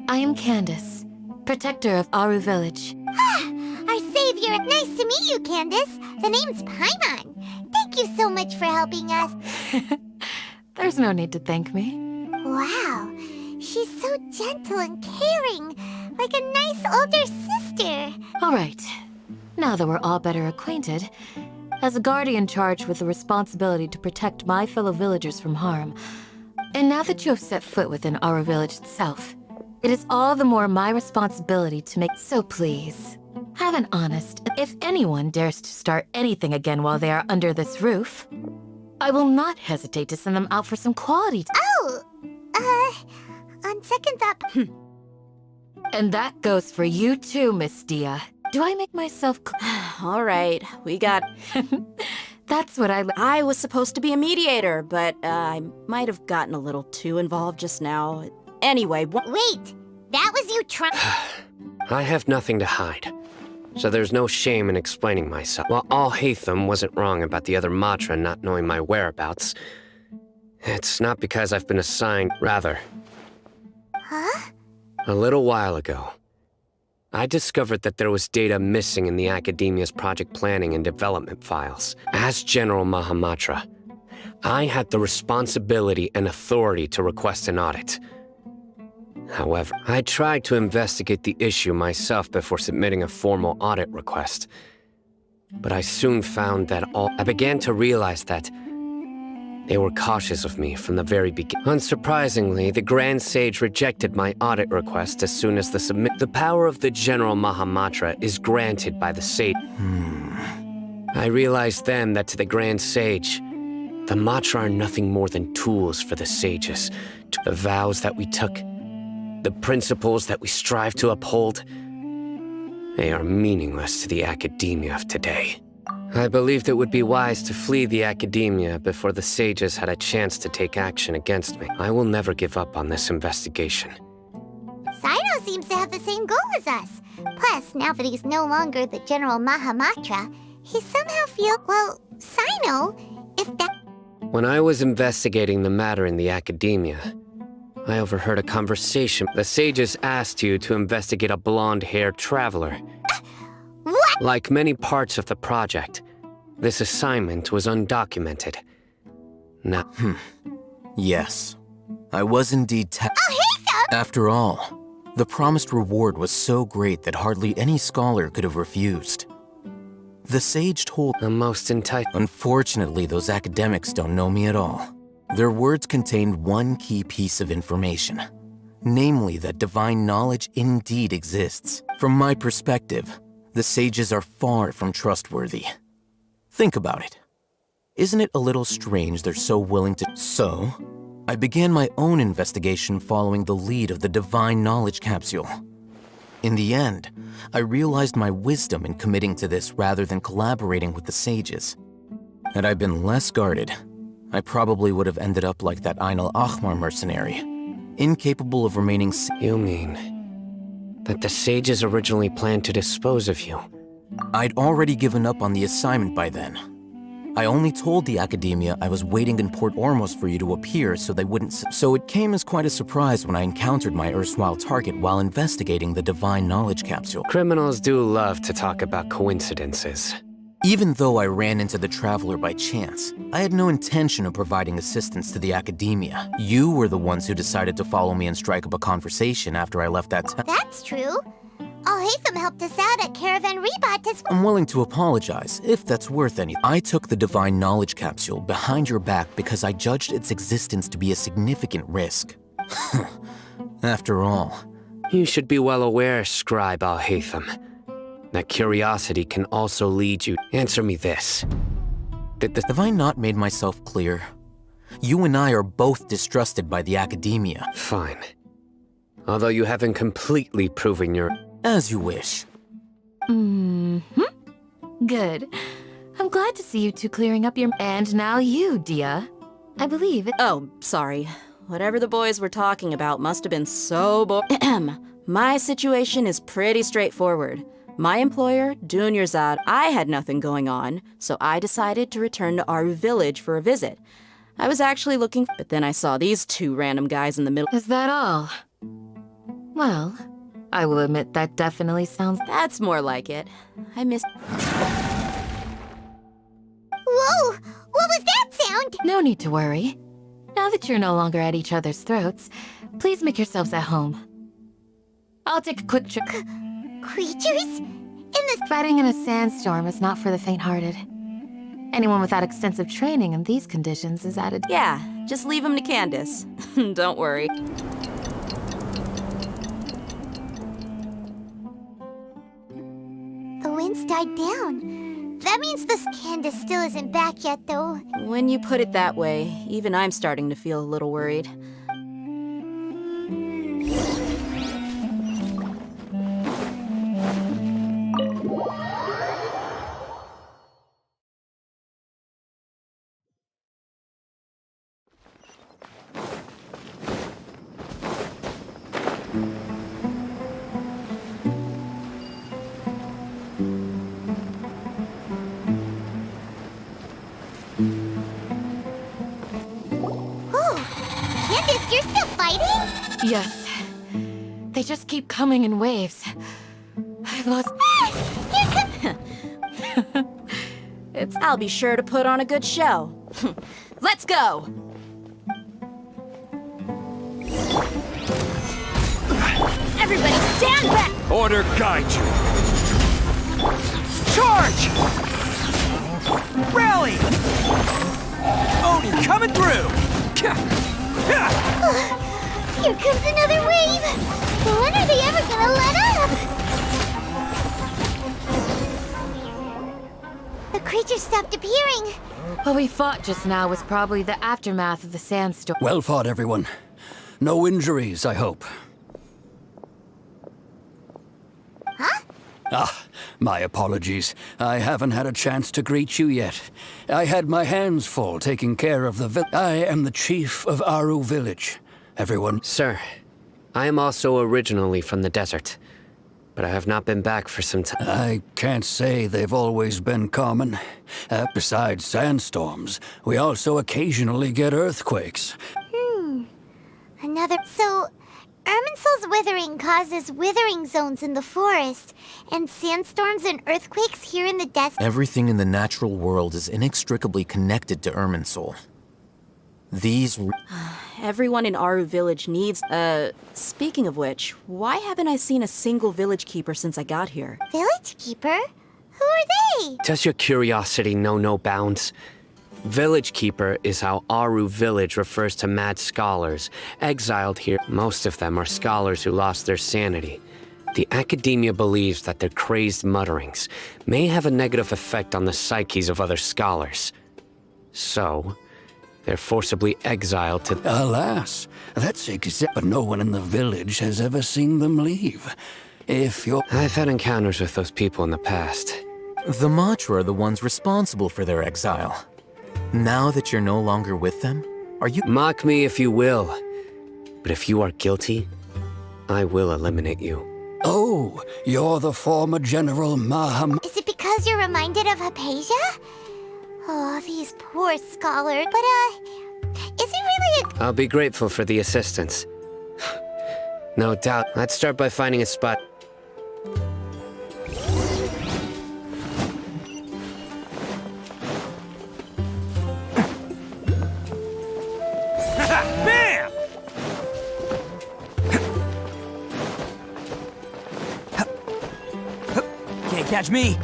I am Candace, protector of Aru Village. Our savior! Nice to meet you, Candace. The name's Paimon. Thank you so much for helping us. There's no need to thank me. Wow, she's so gentle and caring, like a nice older sister. All right, now that we're all better acquainted, as a guardian charged with the responsibility to protect my fellow villagers from harm, and now that you have set foot within our village itself, it is all the more my responsibility to make. So please, have an honest. If anyone dares to start anything again while they are under this roof, I will not hesitate to send them out for some quality. On second thought. And that goes for you too, Miss Dia. Do I make myself All right, we got... That's what I was supposed to be a mediator, but I might have gotten a little too involved just now. Anyway, Wait! That was you trying... I have nothing to hide, so there's no shame in explaining myself. While Alhaitham wasn't wrong about the other Matra not knowing my whereabouts, it's not because I've been assigned, rather. Huh? A little while ago, I discovered that there was data missing in the Academia's project planning and development files. As General Mahamatra, I had the responsibility and authority to request an audit. However, I tried to investigate the issue myself before submitting a formal audit request. But I soon found that I began to realize that they were cautious of me from the very beginning. Unsurprisingly, the Grand Sage rejected my audit request as soon as the power of the General Mahamatra is granted by the Sage. I realized then that to the Grand Sage, the Matra are nothing more than tools for the sages. The vows that we took, the principles that we strive to uphold, they are meaningless to the Academia of today. I believed it would be wise to flee the Academia before the sages had a chance to take action against me. I will never give up on this investigation. Sino seems to have the same goal as us. Plus, now that he's no longer the General Mahamatra, he somehow feels... Well, Sino, if that... When I was investigating the matter in the Academia, I overheard a conversation. The sages asked you to investigate a blonde-haired traveler. What? Like many parts of the project, this assignment was undocumented. Now, Yes, I was indeed After all, the promised reward was so great that hardly any scholar could have refused. The sage told... The most entitled... Unfortunately, those academics don't know me at all. Their words contained one key piece of information. Namely, that divine knowledge indeed exists. From my perspective, the sages are far from trustworthy. Think about it. Isn't it a little strange they're so willing to... So, I began my own investigation following the lead of the divine knowledge capsule. In the end, I realized my wisdom in committing to this rather than collaborating with the sages. Had I been less guarded, I probably would have ended up like that Ain al-Ahmar mercenary, incapable of remaining... You mean that the sages originally planned to dispose of you? I'd already given up on the assignment by then. I only told the Academia I was waiting in Port Ormos for you to appear so they wouldn't... So it came as quite a surprise when I encountered my erstwhile target while investigating the Divine Knowledge Capsule. Criminals do love to talk about coincidences. Even though I ran into the Traveler by chance, I had no intention of providing assistance to the Academia. You were the ones who decided to follow me and strike up a conversation after I left that town. That's true. Alhaitham helped us out at Caravan Rebot as well. I'm willing to apologize, if that's worth any. I took the Divine Knowledge Capsule behind your back because I judged its existence to be a significant risk. After all... You should be well aware, Scribe Alhaitham, that curiosity can also lead you... Answer me this. Have I not made myself clear? You and I are both distrusted by the Academia. Fine. Although you haven't completely proven your... As you wish. Good. I'm glad to see you two clearing up your... And now you, Dia. I believe it... Oh, sorry. Whatever the boys were talking about must have been so My situation is pretty straightforward. My employer, Dunyarzad, I had nothing going on, so I decided to return to Aru Village for a visit. I was actually looking, but then I saw these two random guys in the middle. Is that all? Well, I will admit that definitely sounds... That's more like it. I missed... Whoa! What was that sound? No need to worry. Now that you're no longer at each other's throats, please make yourselves at home. I'll take a quick trip. Creatures? Fighting in a sandstorm is not for the faint-hearted. Anyone without extensive training in these conditions is added. Yeah, just leave them to Candace. Don't worry. The wind's died down. That means this Candace still isn't back yet, though. When you put it that way, even I'm starting to feel a little worried. Candace, you're still fighting? Yes. They just keep coming in waves. I've lost... I'll be sure to put on a good show. Let's go! Everybody stand back! Order guide you! Charge! Rally! Oni coming through! Here comes another wave! When are they ever gonna let up? The creatures stopped appearing. What we fought just now was probably the aftermath of the sandstorm. Well fought, everyone. No injuries, I hope. Huh? Ah, my apologies. I haven't had a chance to greet you yet. I had my hands full taking care of the village. I am the chief of Aru Village. Everyone... Sir, I am also originally from the desert, but I have not been back for some time. I can't say they've always been common. Besides sandstorms, we also occasionally get earthquakes. Another... So, Irminsul's withering causes withering zones in the forest, and sandstorms and earthquakes here in the desert. Everything in the natural world is inextricably connected to Irminsul. These... Everyone in Aru Village needs... speaking of which, why haven't I seen a single village keeper since I got here? Village keeper? Who are they? Does your curiosity know no bounds? Village Keeper is how Aru Village refers to mad scholars, exiled here. Most of them are scholars who lost their sanity. The academia believes that their crazed mutterings may have a negative effect on the psyches of other scholars. So, they're forcibly exiled to... Alas, that's exact... But no one in the village has ever seen them leave. If you're... I've had encounters with those people in the past. The Matra are the ones responsible for their exile. Now that you're no longer with them, are you... Mock me if you will, but if you are guilty, I will eliminate you. Oh, you're the former General Maham... Is it because you're reminded of Hypatia? Oh, these poor scholars. But, is it really a... I'll be grateful for the assistance. No doubt. Let's start by finding a spot. Bam! Can't catch me.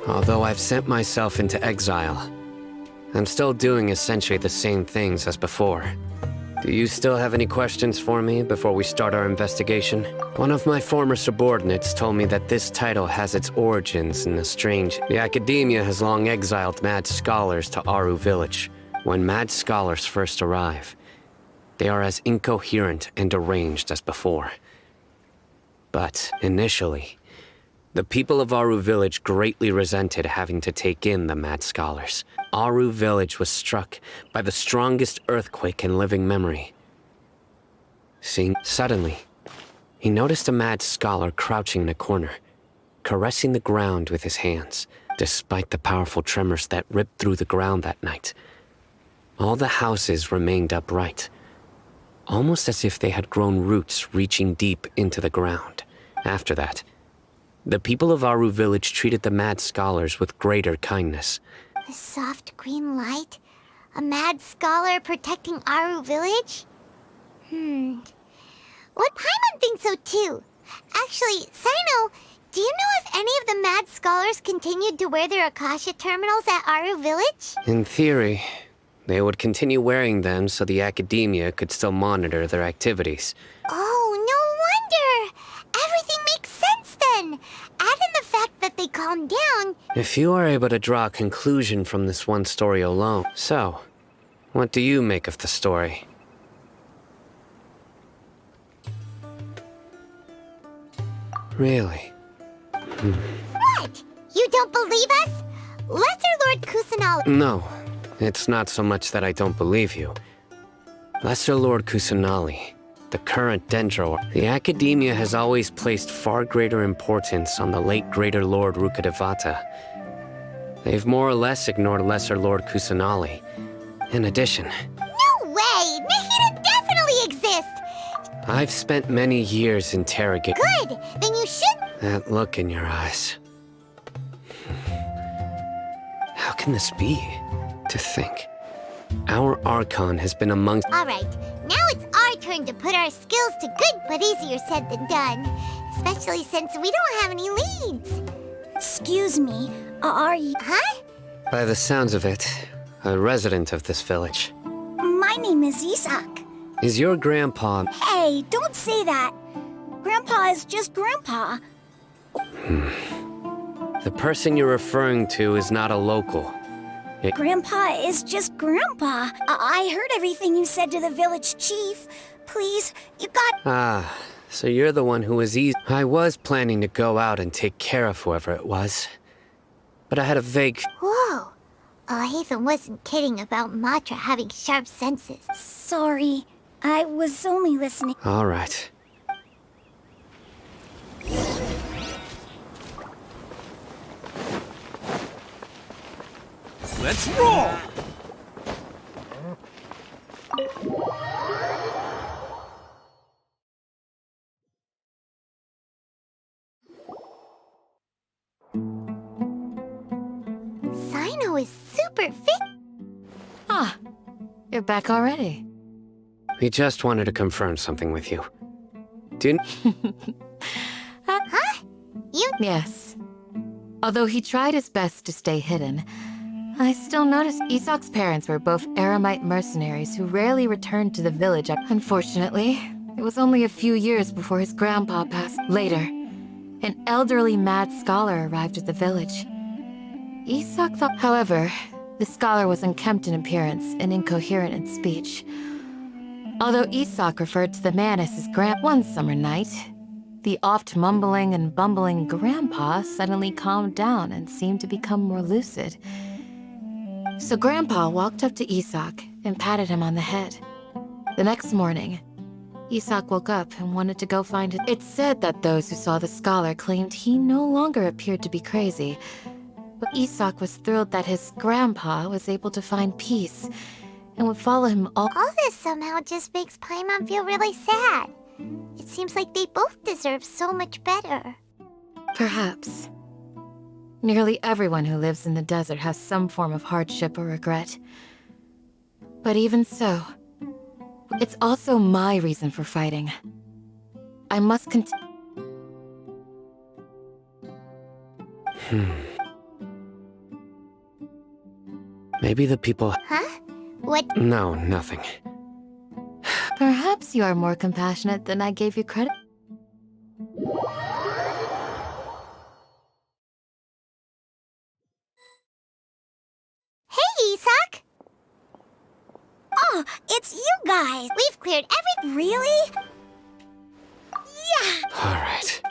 Although I've sent myself into exile, I'm still doing essentially the same things as before. Do you still have any questions for me before we start our investigation? One of my former subordinates told me that this title has its origins in the strange... The academia has long exiled mad scholars to Aru Village. When mad scholars first arrive, they are as incoherent and deranged as before. But initially, the people of Aru Village greatly resented having to take in the Mad Scholars. Aru Village was struck by the strongest earthquake in living memory. Suddenly, he noticed a Mad Scholar crouching in a corner, caressing the ground with his hands. Despite the powerful tremors that ripped through the ground that night, all the houses remained upright, almost as if they had grown roots reaching deep into the ground. After that, the people of Aru Village treated the Mad Scholars with greater kindness. A soft green light? A Mad Scholar protecting Aru Village? What Paimon thinks so too. Actually, Sino, do you know if any of the Mad Scholars continued to wear their Akasha terminals at Aru Village? In theory, they would continue wearing them so the academia could still monitor their activities. Oh, no wonder! Everything makes sense then! Add in the fact that they calmed down. If you are able to draw a conclusion from this one story alone. So, what do you make of the story? Really? What? You don't believe us? Lesser Lord Kusanali. No, it's not so much that I don't believe you. Lesser Lord Kusanali, the current Dendro, the academia has always placed far greater importance on the late Greater Lord VATA. They've more or less ignored Lesser Lord Kusanali. In addition... No way! Nahida definitely exists! I've spent many years interrogating... Good! Then you should... That look in your eyes. How can this be? To think. Our Archon has been amongst... Alright, now it's our turn to put our skills to good, but easier said than done. Especially since we don't have any leads. Excuse me, are you... Huh? By the sounds of it, a resident of this village. My name is Isak. Is your grandpa... Hey, don't say that. Grandpa is just Grandpa. The person you're referring to is not a local. Grandpa is just Grandpa. I heard everything you said to the village chief. Please, you got... Ah, so you're the one who was easy. I was planning to go out and take care of whoever it was. But I had a vague... Whoa. Haven wasn't kidding about Matra having sharp senses. Sorry, I was only listening. All right. Let's roll! Sino is super fit. Ah, you're back already. We just wanted to confirm something with you. Do Huh? You... Yes. Although he tried his best to stay hidden, I still noticed Isak's parents were both Aramite mercenaries who rarely returned to the village. Unfortunately, it was only a few years before his grandpa passed. Later, an elderly Mad Scholar arrived at the village. Isak thought... However, the scholar was unkempt in appearance and incoherent in speech. Although Isak referred to the man as his one summer night, the oft mumbling and bumbling grandpa suddenly calmed down and seemed to become more lucid. So Grandpa walked up to Isak and patted him on the head. The next morning, Isak woke up and wanted to go find it. It's said that those who saw the scholar claimed he no longer appeared to be crazy, but Isak was thrilled that his grandpa was able to find peace and would follow him all... All this somehow just makes Paimon feel really sad. It seems like they both deserve so much better. Perhaps. Nearly everyone who lives in the desert has some form of hardship or regret. But even so, it's also my reason for fighting. I must continue. Maybe the people... Huh? What? No, nothing. Perhaps you are more compassionate than I gave you credit. Hey, Isak! Oh, it's you guys! We've cleared every... Really? Yeah! All right.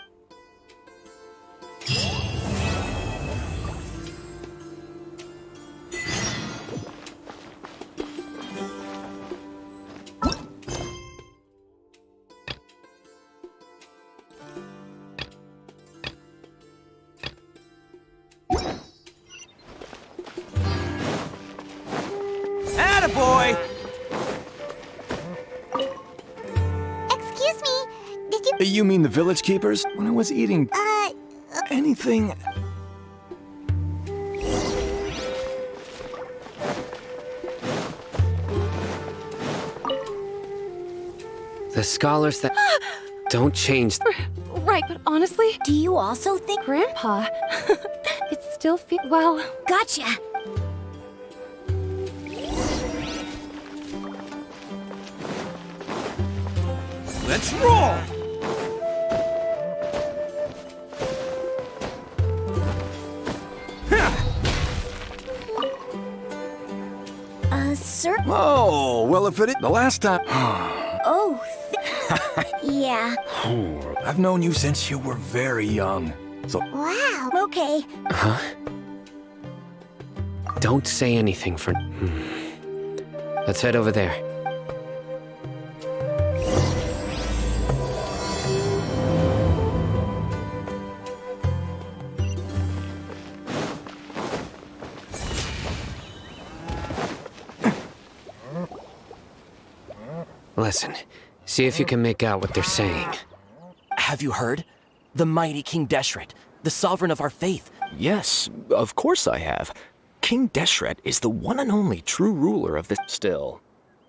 Attaboy! Excuse me, did you... You mean the village keepers? When I was eating... anything... The scholars that don't change. Right, but honestly... Do you also think... Grandpa, it still feels... Well... Gotcha. Let's roll! Sir? Oh, well, if it is... The last time... Oh, yeah. I've known you since you were very young, so... Wow, okay. Huh? Don't say anything for... Let's head over there. Listen, see if you can make out what they're saying. Have you heard? The mighty King Deshret, the sovereign of our faith. Yes, of course I have. King Deshret is the one and only true ruler of this. Still.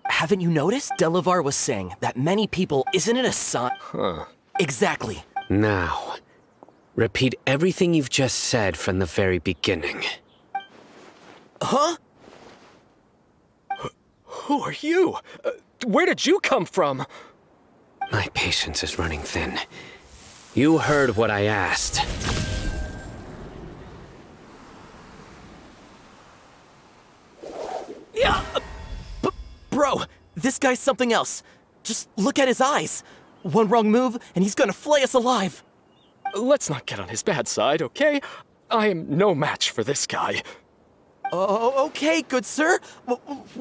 Haven't you noticed? Delavar was saying that many people... Isn't it a sign? Huh. Exactly. Now, repeat everything you've just said from the very beginning. Huh? Who are you? Where did you come from? My patience is running thin. You heard what I asked. Yeah, bro, this guy's something else. Just look at his eyes. One wrong move, and he's gonna flay us alive. Let's not get on his bad side, okay? I am no match for this guy. Oh, okay, good sir.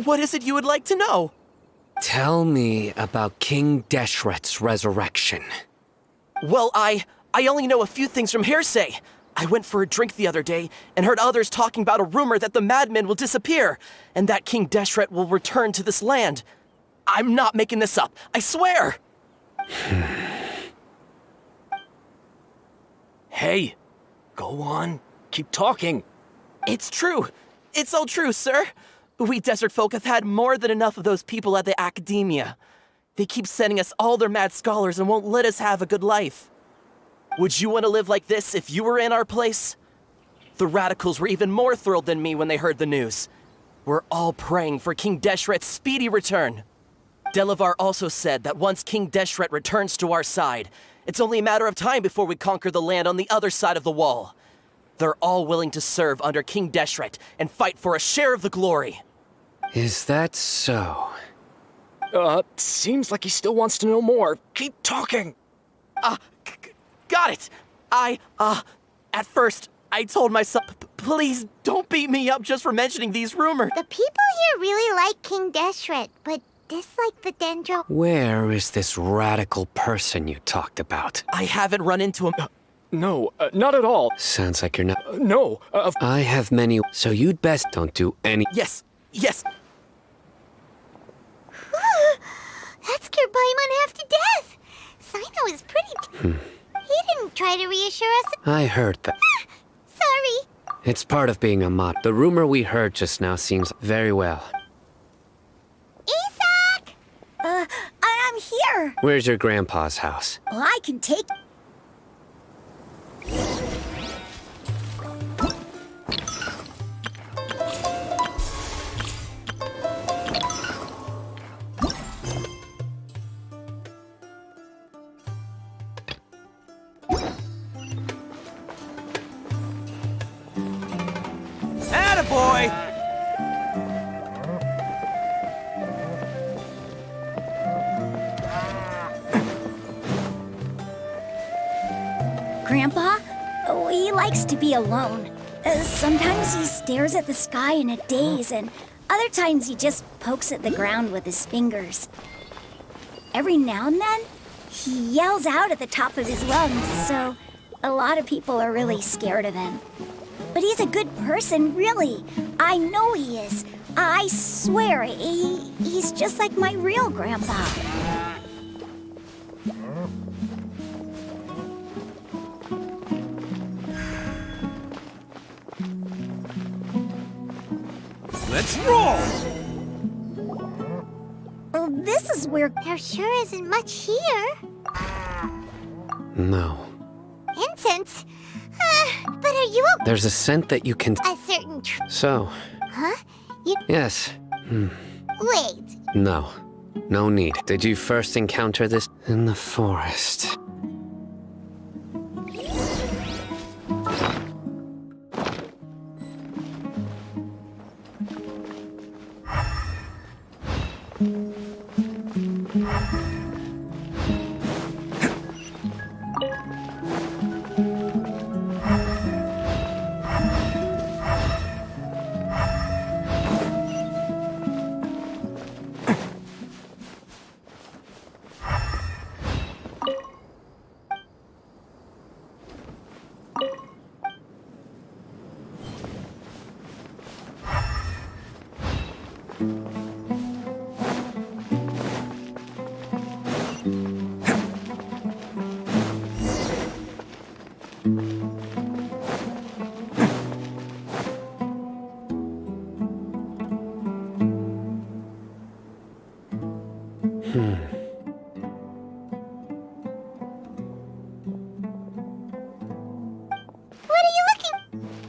What is it you would like to know? Tell me about King Deshret's resurrection. Well, I only know a few things from hearsay. I went for a drink the other day and heard others talking about a rumor that the madmen will disappear and that King Deshret will return to this land. I'm not making this up, I swear! Hey, go on, keep talking. It's true. It's all true, sir. We desert folk have had more than enough of those people at the academia. They keep sending us all their mad scholars and won't let us have a good life. Would you want to live like this if you were in our place? The radicals were even more thrilled than me when they heard the news. We're all praying for King Deshret's speedy return. Delavar also said that once King Deshret returns to our side, it's only a matter of time before we conquer the land on the other side of the wall. They're all willing to serve under King Deshret and fight for a share of the glory. Is that so? Seems like he still wants to know more. Keep talking. Got it. At first, I told myself, please don't beat me up just for mentioning these rumors. The people here really like King Deshret, but dislike the Dendro. Where is this radical person you talked about? I haven't run into him. No, not at all. Sounds like you're not... No, I have many, so you'd best don't do any... Yes. That scared Paimon half to death. Sino is pretty... He didn't try to reassure us. I heard that. Sorry. It's part of being a mod. The rumor we heard just now seems very well. Isak! I'm here. Where's your grandpa's house? Well, I can take... Attaboy! Grandpa? He likes to be alone. Sometimes he stares at the sky in a daze, and other times he just pokes at the ground with his fingers. Every now and then, he yells out at the top of his lungs, so a lot of people are really scared of him. But he's a good person, really. I know he is. I swear, he's just like my real grandpa. Let's roll! Oh, this is where there sure isn't much here. No. Incense? But are you okay? There's a scent that you can... A certain So, Huh? You... yes. Wait. No. No need. Did you first encounter this in the forest?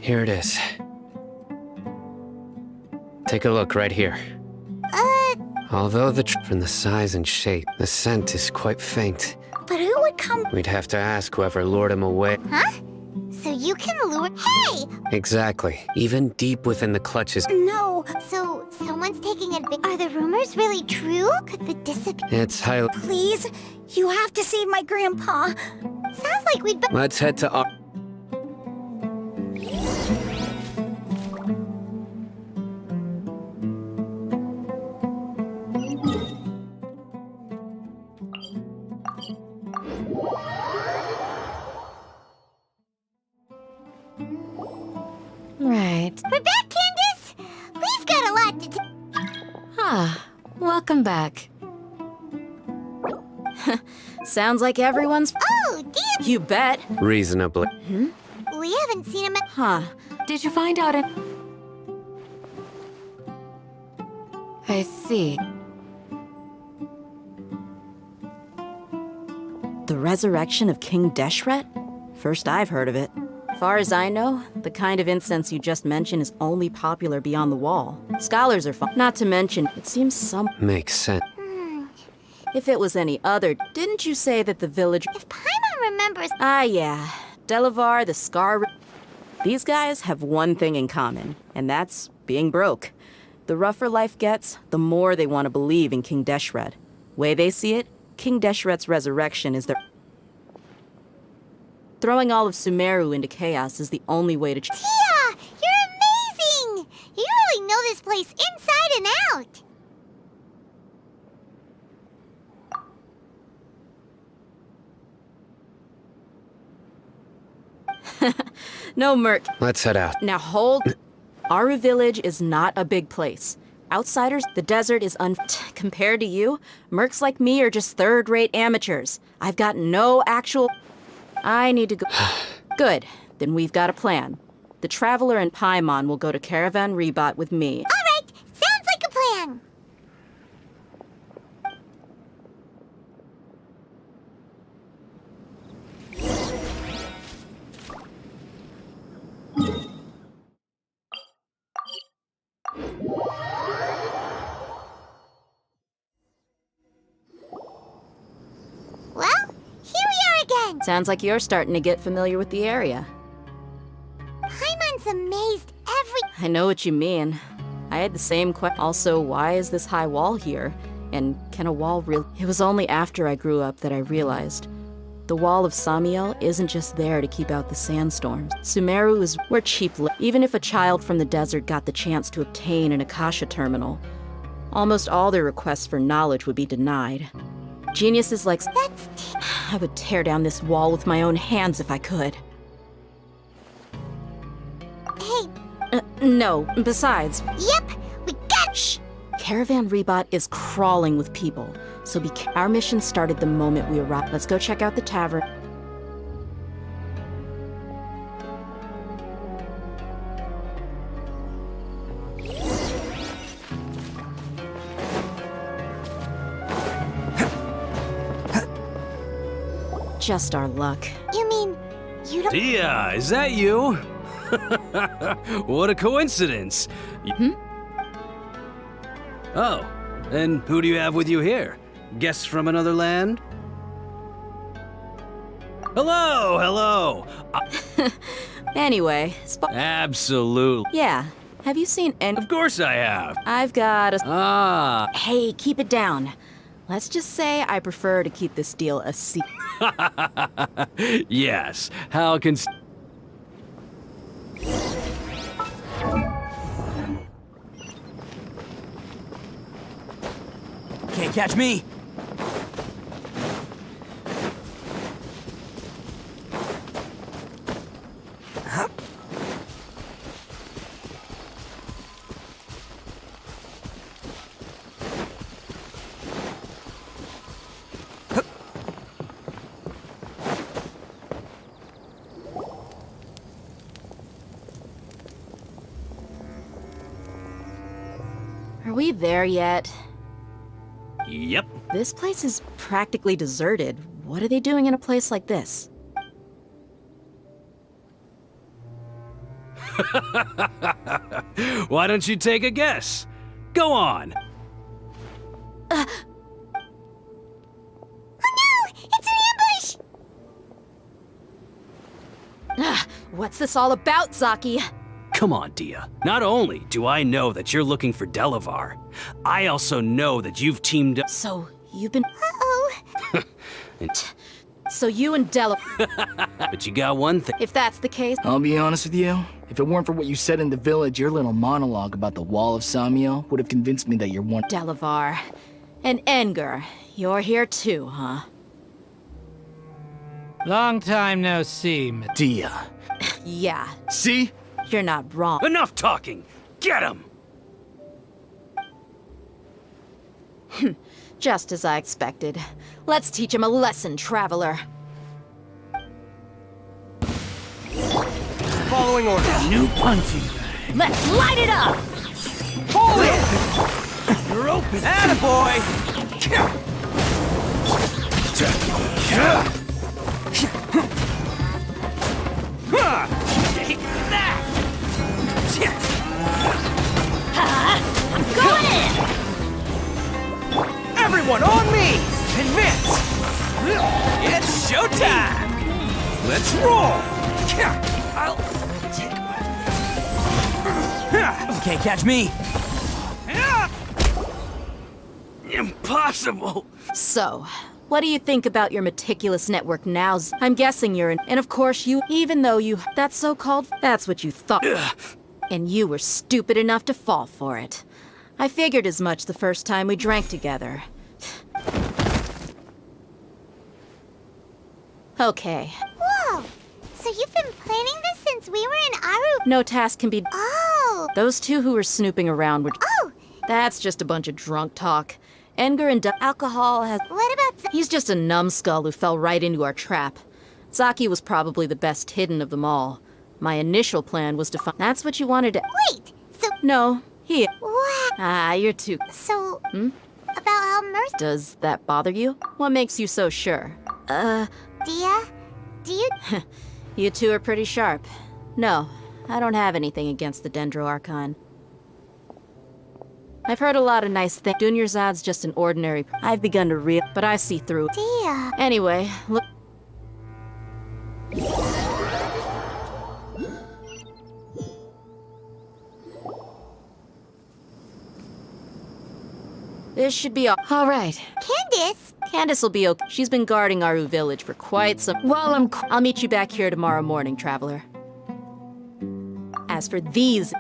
Here it is. Take a look right here. Although from the size and shape, the scent is quite faint. But who would come? We'd have to ask whoever lured him away. Huh? So you can lure... Hey! Exactly. Even deep within the clutches. No, so someone's taking advantage. Are the rumors really true? Could the disappear? It's highly... Please, you have to save my grandpa. Sounds like we'd better... Let's head to our... Right. We're back, Candace! We've got a lot to... Ah, welcome back. Sounds like everyone's... Oh, damn! You bet. Reasonably. We haven't seen him... Huh. Did you find out it? I see. The resurrection of King Deshret? First I've heard of it. Far as I know, the kind of incense you just mentioned is only popular beyond the wall. Scholars are fun. Not to mention, it seems some... Makes sense. If it was any other, didn't you say that the village... If Paimon remembers... Ah, yeah. Delavar, the Scar... These guys have one thing in common, and that's being broke. The rougher life gets, the more they want to believe in King Deshret. Way they see it, King Deshret's resurrection is their... Throwing all of Sumeru into chaos is the only way to... Tia! You're amazing! You really know this place inside and out! No, Merc. Let's head out. Now hold... Aru Village is not a big place. Outsiders, the desert is compared to you, mercs like me are just third-rate amateurs. I've got no actual... I need to go... Good. Then we've got a plan. The Traveler and Paimon will go to Caravan Rebot with me. All right! Sounds like a plan! Well, here we are again! Sounds like you're starting to get familiar with the area. Paimon's amazed every... I know what you mean. I had the same question. Also, why is this high wall here? And can a wall really... It was only after I grew up that I realized. The wall of Samiel isn't just there to keep out the sandstorms. Sumeru is where cheap even if a child from the desert got the chance to obtain an Akasha terminal, almost all their requests for knowledge would be denied. Geniuses like... I would tear down this wall with my own hands if I could. Hey. No, besides... Yep, we got Caravan Rebot is crawling with people, so our mission started the moment we arrived. Let's go check out the tavern. Just our luck. You mean, you don't- Dia, is that you? What a coincidence. Oh, and who do you have with you here? Guests from another land? Hello, hello. Anyway, Absolutely. yeah. Have you seen any? Of course I have. I've got a. Ah. Hey, keep it down. Let's just say I prefer to keep this deal a secret. Yes. How can... Can't catch me. Are we there yet? Yep. This place is practically deserted. What are they doing in a place like this? Why don't you take a guess? Go on. Oh no! It's an ambush! What's this all about, Zaki? Come on, Dia. Not only do I know that you're looking for Delavar, I also know that you've teamed up. So, you've been. Uh-oh. So you and Della. But you got one thing. If that's the case. I'll be honest with you. If it weren't for what you said in the village, your little monologue about the Wall of Samiel would have convinced me that you're one. Delavar. And Enger. You're here too, huh? Long time no see, Dia. Yeah. See? You're not wrong. Enough talking! Get him! Just as I expected. Let's teach him a lesson, traveler. Following orders. New punching bag. Let's light it up! Hold it! You're open. Attaboy! Take that! I'm going in! Everyone on me! Advance! It's showtime! Let's roll! I'll take my... Can't catch me! Impossible! So, what do you think about your meticulous network now? I'm guessing you're in... And of course you... Even though you... That's so-called... That's what you thought. And you were stupid enough to fall for it. I figured as much the first time we drank together. Okay. Whoa! So you've been planning this since we were in Aru? No task can be... Oh! Those two who were snooping around were... Oh! That's just a bunch of drunk talk. Enger and alcohol has... What about... He's just a numbskull who fell right into our trap. Zaki was probably the best hidden of them all. My initial plan was to find... That's what you wanted to... Wait! So... No, he... What? Ah, you're too... So... About how Mercy... Does that bother you? What makes you so sure? Dia? Do you... You two are pretty sharp. No, I don't have anything against the Dendro Archon. I've heard a lot of nice things. Dunyarzad's just an ordinary... I've begun to but I see through. Dia... Anyway, look... This should be all right. Candace? Candace will be okay. She's been guarding Aru village for quite some... Well, I'll meet you back here tomorrow morning, traveler. As for these...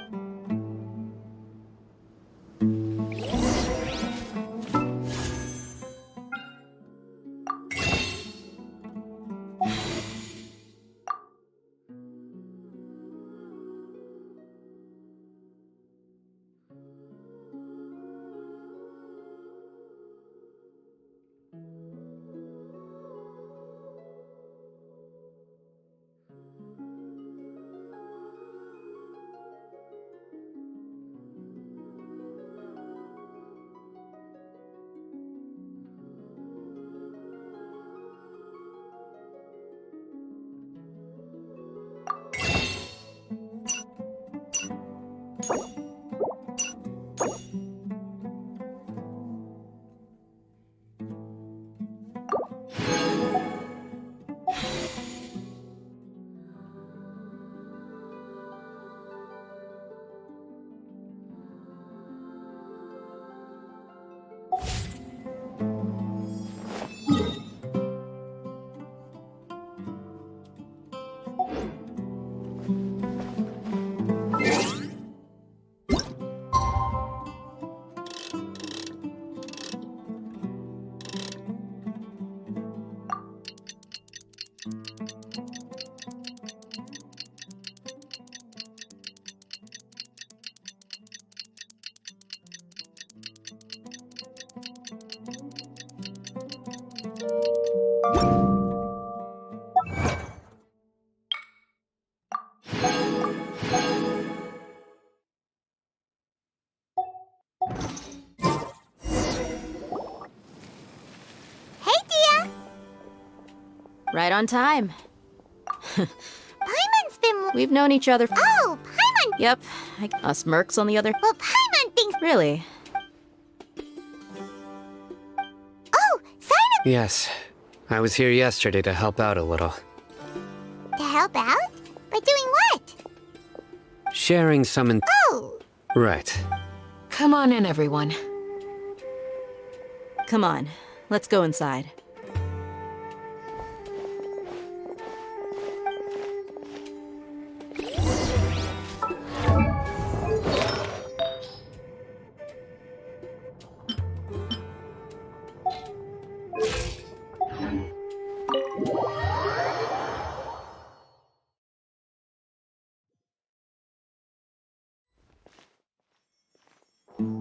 Right on time. Paimon's been... We've known each other. Oh, Paimon! Yep. Us mercs on the other. Well, Paimon thinks... Really? Oh, Sino... Yes. I was here yesterday to help out a little. To help out? By doing what? Sharing some Oh! Right. Come on in, everyone. Come on. Let's go inside.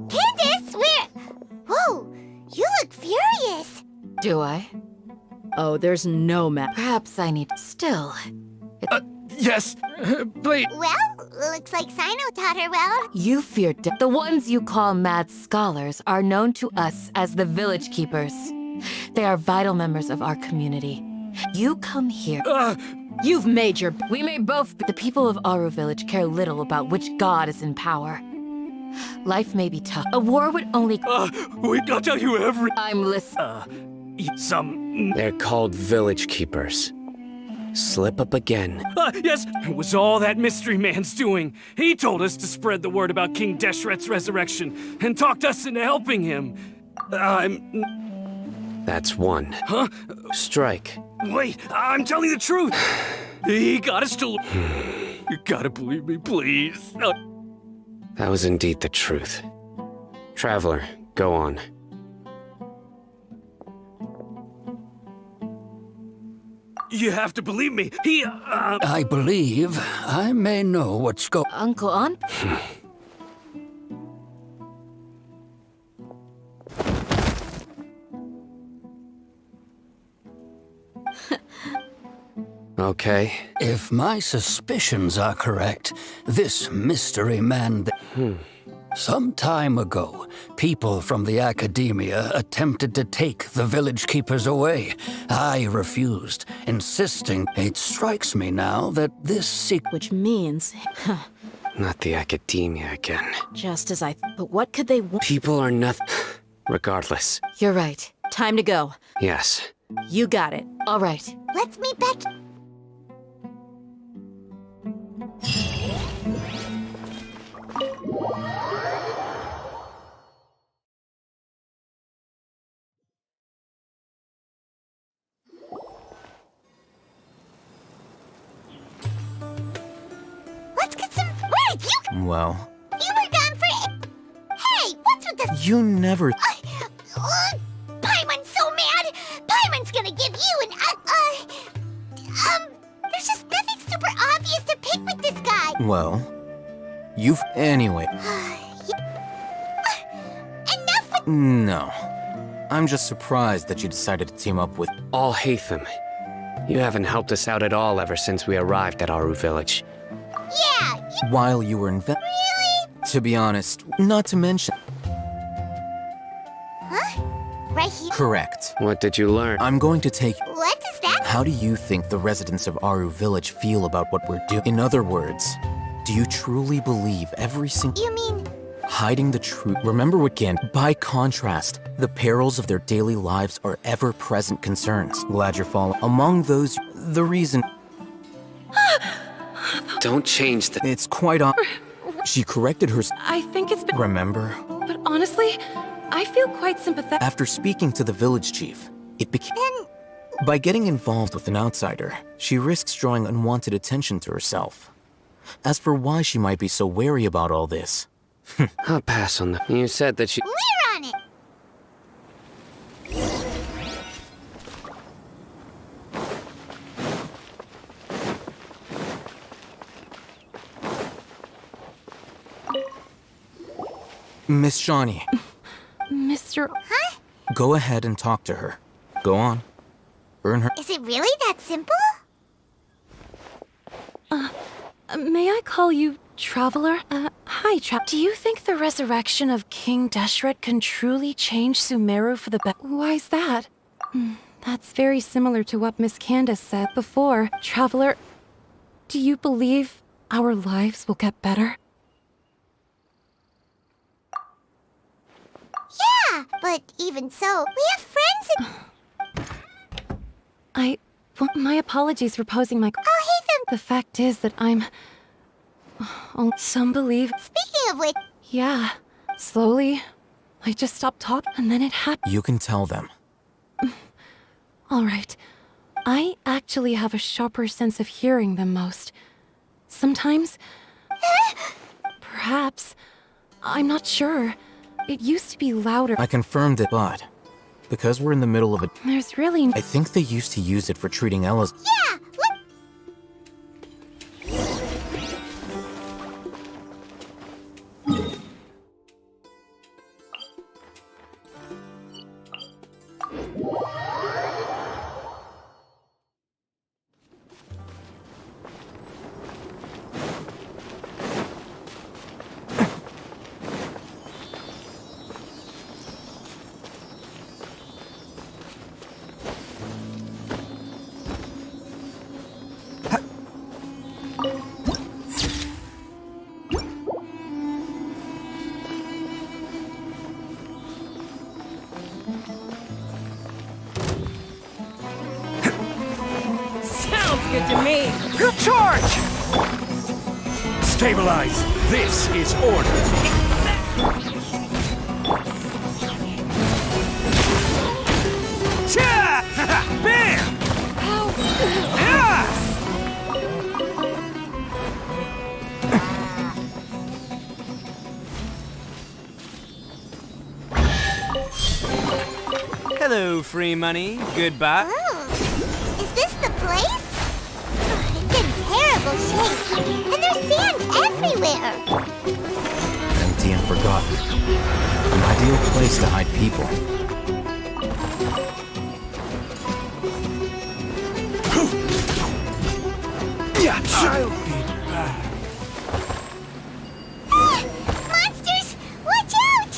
Candace, where... Whoa, you look furious. Do I? Oh, there's no map. Perhaps I need... Still. Yes, please. Well, looks like Sino taught her well. You fear the ones you call mad scholars are known to us as the Village Keepers. They are vital members of our community. You come here. You've made your... We may both be... The people of Aru Village care little about which god is in power. Life may be tough. A war would only... I'll tell you every... I'm listening. They're called Village Keepers. Slip up again. Yes, it was all that mystery man's doing. He told us to spread the word about King Deshret's resurrection and talked us into helping him. That's one. Huh? Strike. Wait, I'm telling the truth. He got us to... You gotta believe me, please. That was indeed the truth. Traveler, go on. You have to believe me. He, I believe I may know what's going... Uncle Aunt? Okay. If my suspicions are correct, this mystery man... Some time ago, people from the academia attempted to take the village keepers away. I refused, insisting. It strikes me now that this secret... Which means... Not the academia again. Just as I... But what could they want? People are nothing. Regardless. You're right. Time to go. Yes. You got it. All right. Let's meet back... Let's get some... Where did you... Well, You were gone for... Hey, what's with this... you never... Paimon's so mad! Paimon's gonna give you an... There's just nothing super obvious to pick with this guy. Well, you've... Anyway. Enough with... No. I'm just surprised that you decided to team up with... All Hatham. You haven't helped us out at all ever since we arrived at Aru Village. Yeah, While you were in... Really? To be honest, not to mention... Huh? Right here? Correct. What did you learn? I'm going to take... What is that? How do you think the residents of Aru Village feel about what we're doing? In other words, do you truly believe every single... You mean... Hiding the truth. Remember what By contrast, the perils of their daily lives are ever-present concerns. Glad you're following. Among those, the reason... Don't change the... It's quite She corrected her... I think it's been... Remember? But honestly, I feel quite sympathetic. After speaking to the village chief, it became... By getting involved with an outsider, she risks drawing unwanted attention to herself. As for why she might be so wary about all this... I'll pass on that. You said that she... We're on it! Miss Shawnee. Mr. Huh? Go ahead and talk to her. Go on. Earn her... Is it really that simple? May I call you Traveler? Hi, Do you think the resurrection of King Deshret can truly change Sumeru for the better? Why's that? That's very similar to what Miss Candace said before. Traveler, do you believe our lives will get better? Yeah, but even so, we have friends in... My apologies for posing my... I'll hate them. The fact is that I'm... Oh, some believe... Speaking of which... Yeah, slowly, I just stopped talking and then it happened. You can tell them. All right. I actually have a sharper sense of hearing than most. Sometimes... Perhaps. I'm not sure. It used to be louder. I confirmed it, but because we're in the middle of it, There's really... I think they used to use it for treating Ella's. Yeah, what? Good to me. Charge! Stabilize. This is order. Cha! Bam! Hello, free money. Goodbye. Oh, is this the place? It's in terrible shape, and there's sand everywhere. Empty and forgotten. An ideal place to hide people. I'll be back. Monsters! Watch out!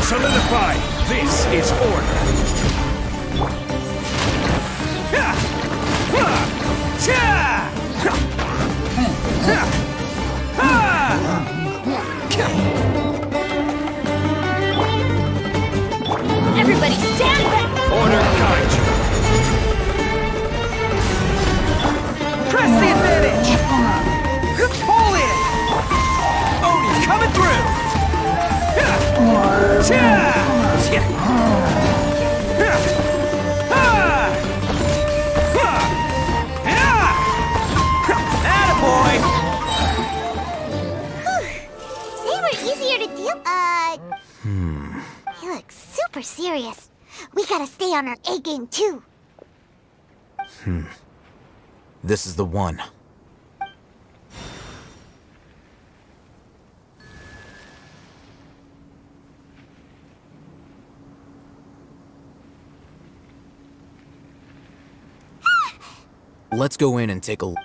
Solidify. This is order. Everybody stand back! Order guide you. Press the advantage! Pull in! Odie coming through! Attaboy! They were easier to deal. He looks super serious. We gotta stay on our A game too. This is the one. Let's go in and take a look.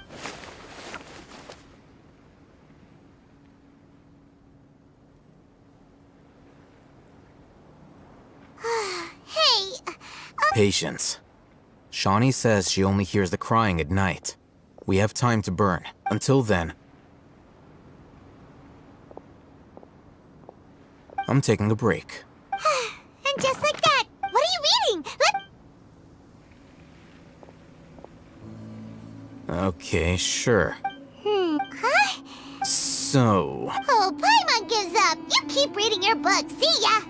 Hey, Patience. Shawnee says she only hears the crying at night. We have time to burn. Until then, I'm taking a break. and just like that, what are you reading? Okay, sure. Huh? So... Oh, Paimon gives up. You keep reading your book. See ya.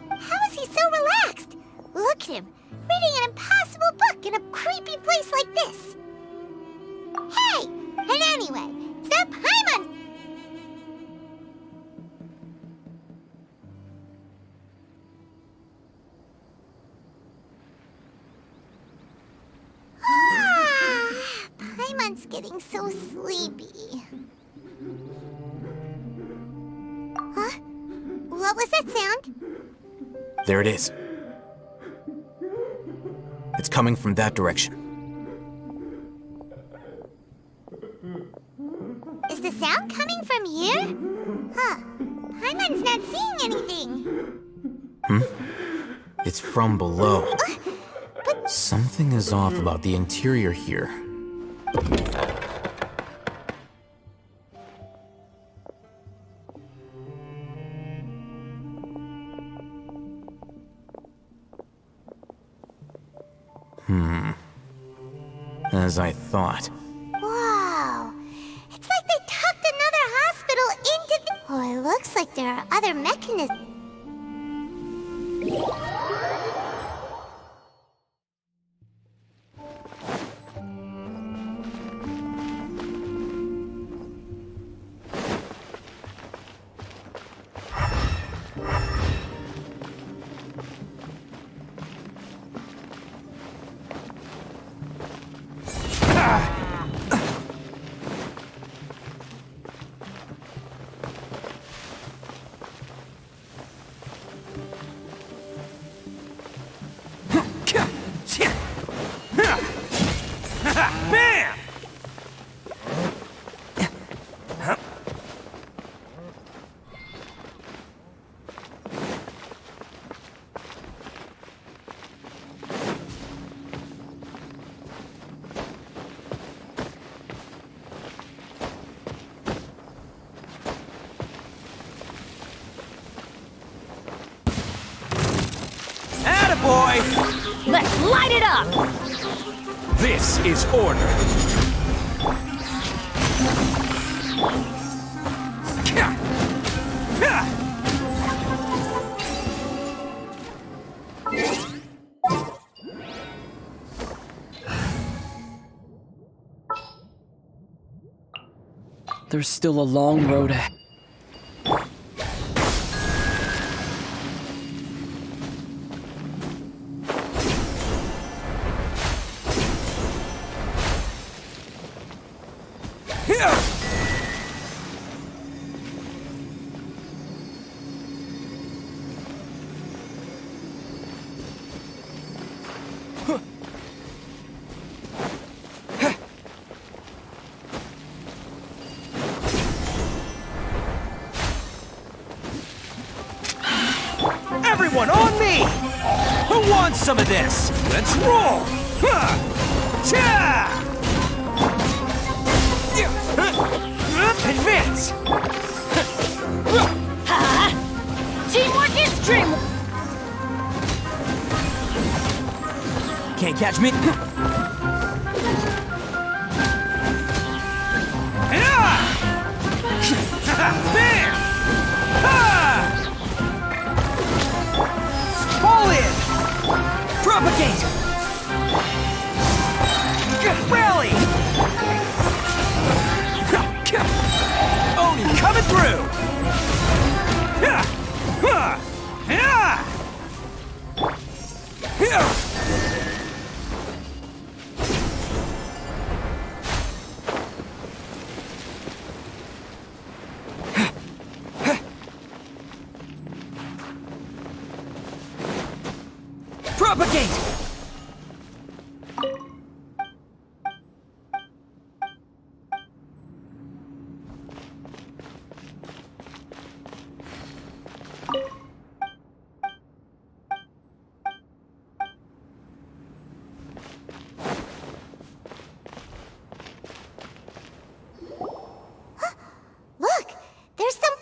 How is he so relaxed? Look at him, reading an impossible book in a creepy place like this. Hey! And anyway, stop Paimon! Paimon's getting so sleepy. Huh? What was that sound? there it is. It's coming from that direction. Is the sound coming from here? Huh. It's from below. Something is off about the interior here. As I thought. Wow. It's like they tucked another hospital into the... Oh, it looks like there are other mechanisms. Bam! Attaboy! Let's light it up! This is order. There's still a long road ahead. Everyone on me! Who wants some of this? Let's roll! Cha! Advance! Teamwork is dreamwork! Can't catch me. Bam! Fall in! Propagate! Rally! Oni coming through! Propagate! Look, there's some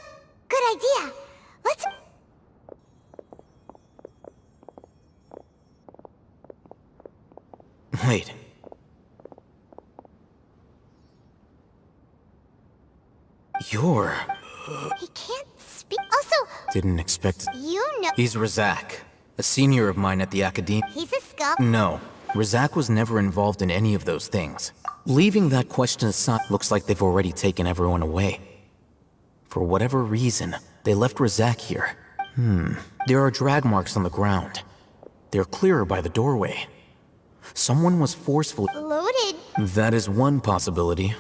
good idea. Let's... Wait. You're... He can't speak. Also, Didn't expect... you know... He's Razak, a senior of mine at the academy. He's a skunk. No, Razak was never involved in any of those things. Leaving that question aside, looks like they've already taken everyone away. For whatever reason, they left Razak here. There are drag marks on the ground. They're clearer by the doorway. Someone was forcefully... Loaded. That is one possibility.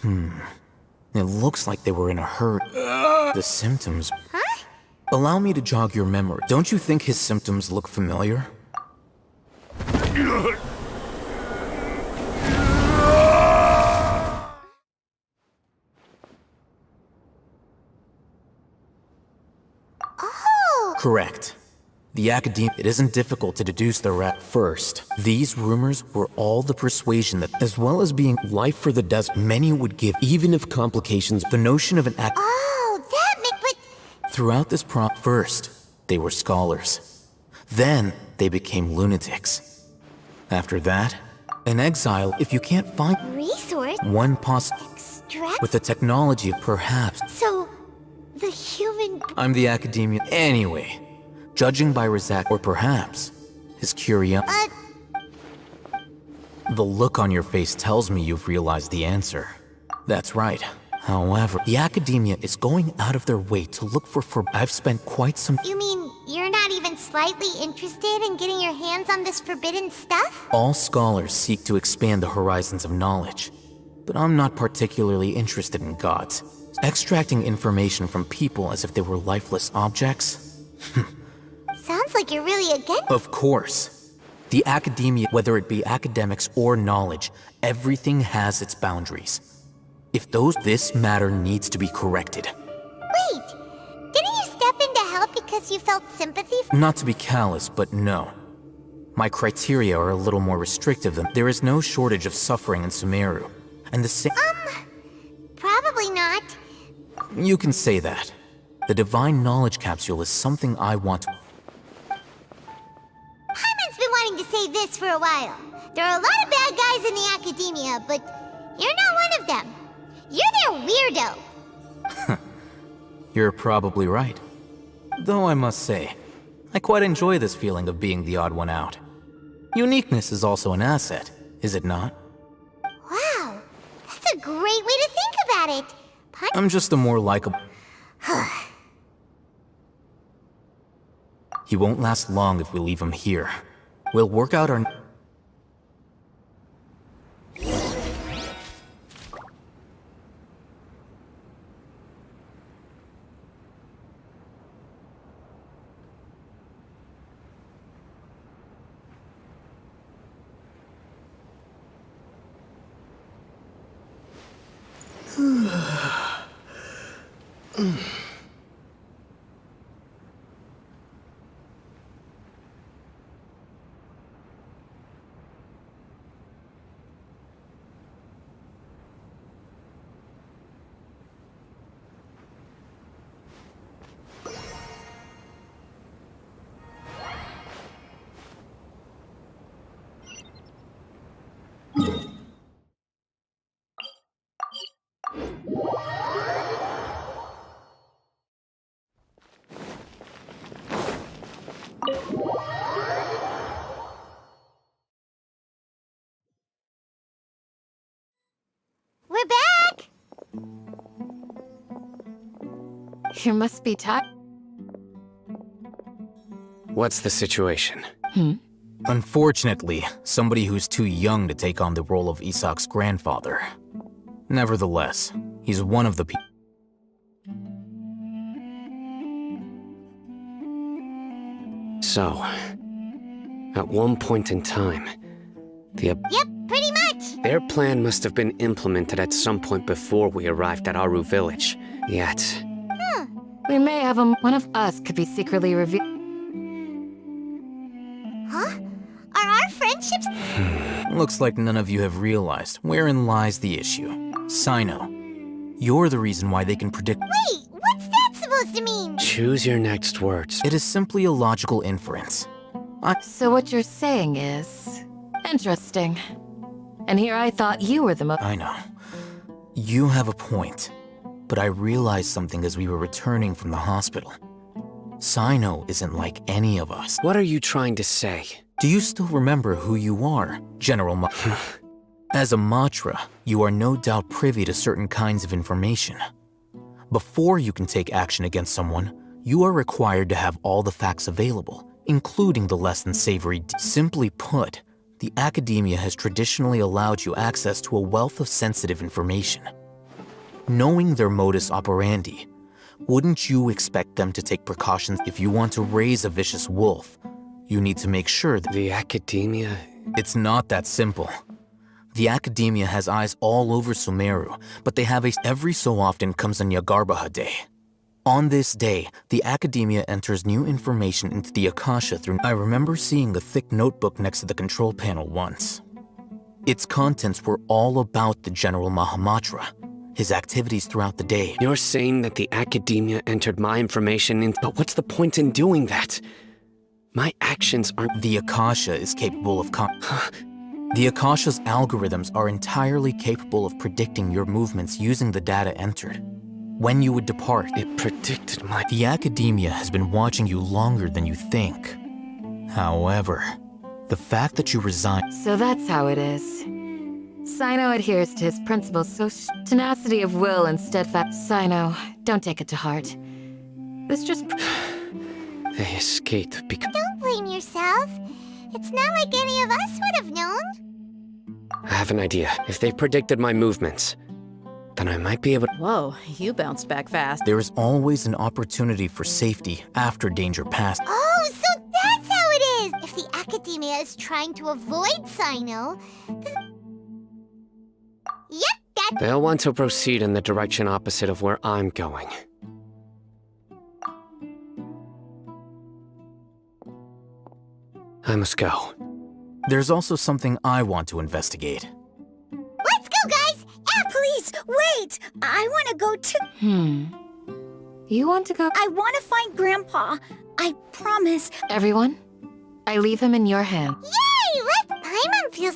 It looks like they were in a hurry. The symptoms... Huh? Allow me to jog your memory. Don't you think his symptoms look familiar? Oh! Correct. The academia, it isn't difficult to deduce the rest. First, these rumors were all the persuasion that, as well as being life for the desert, many would give, even if complications, the notion of an act. Oh, that but... Throughout this first, they were scholars. Then, they became lunatics. After that, an exile if you can't find... Resource? One possible... Extract? With the technology, perhaps. So, the human... I'm the academia. Anyway, judging by Razak, or perhaps his curiosity. The look on your face tells me you've realized the answer. That's right. However, the academia is going out of their way to look for I've spent quite some... You mean you're not even slightly interested in getting your hands on this forbidden stuff? All scholars seek to expand the horizons of knowledge, but I'm not particularly interested in gods. Extracting information from people as if they were lifeless objects? Sounds like you're really against... Of course. The academia, whether it be academics or knowledge, everything has its boundaries. If this matter needs to be corrected. Wait, didn't you step in to help because you felt sympathy for... Not to be callous, but no. My criteria are a little more restrictive than... There is no shortage of suffering in Sumeru, and the same... Probably not. You can say that. The Divine Knowledge Capsule is something I want to... Hyman's been wanting to say this for a while. There are a lot of bad guys in the academia, but you're not one of them. You're their weirdo. You're probably right. Though I must say, I quite enjoy this feeling of being the odd one out. Uniqueness is also an asset, is it not? Wow, that's a great way to think about it. I'm just a more likable... He won't last long if we leave him here. We'll work out our... We're back! You must be tired. What's the situation? Unfortunately, somebody who's too young to take on the role of Isak's grandfather. Nevertheless, he's one of the people. So, at one point in time, Yep, pretty much. their plan must have been implemented at some point before we arrived at Aru village. Yet, We may have one of us could be secretly revealed. Huh? Are our friendships... Looks like none of you have realized wherein lies the issue. Sino, you're the reason why they can predict... Wait, what's that supposed to mean? choose your next words. It is simply a logical inference. So what you're saying is... interesting. And here I thought you were the most... I know. You have a point. But I realized something as we were returning from the hospital. Sino isn't like any of us. What are you trying to say? Do you still remember who you are, General As a Matra, you are no doubt privy to certain kinds of information. Before you can take action against someone, you are required to have all the facts available, including the less than savory. Simply put, the academia has traditionally allowed you access to a wealth of sensitive information. Knowing their modus operandi, wouldn't you expect them to take precautions? If you want to raise a vicious wolf, you need to make sure that... The academia... It's not that simple. The academia has eyes all over Sumeru, but they have every so often comes on Yagarbaha Day. On this day, the Academia enters new information into the Akasha through... I remember seeing a thick notebook next to the control panel once. Its contents were all about the General Mahamatra, his activities throughout the day. You're saying that the Academia entered my information in... But what's the point in doing that? My actions aren't... The Akasha is capable of... The Akasha's algorithms are entirely capable of predicting your movements using the data entered. When you would depart, it predicted my... The Academia has been watching you longer than you think. However, the fact that you resigned... So that's how it is. Sino adheres to his principles, so tenacity of will and steadfast... Sino, don't take it to heart. This just... They escaped because... Don't blame yourself. It's not like any of us would have known. I have an idea. If they predicted my movements, then I might be able to... Whoa, you bounced back fast. There is always an opportunity for safety after danger passed. Oh, so that's how it is! If the Academia is trying to avoid Sino, then... Yep, that... They'll want to proceed in the direction opposite of where I'm going. I must go. There's also something I want to investigate. Let's go, guys! Please, wait! I want to go too. You want to go? I want to find Grandpa. I promise. Everyone, I leave him in your hands. Yay! Paimon feels...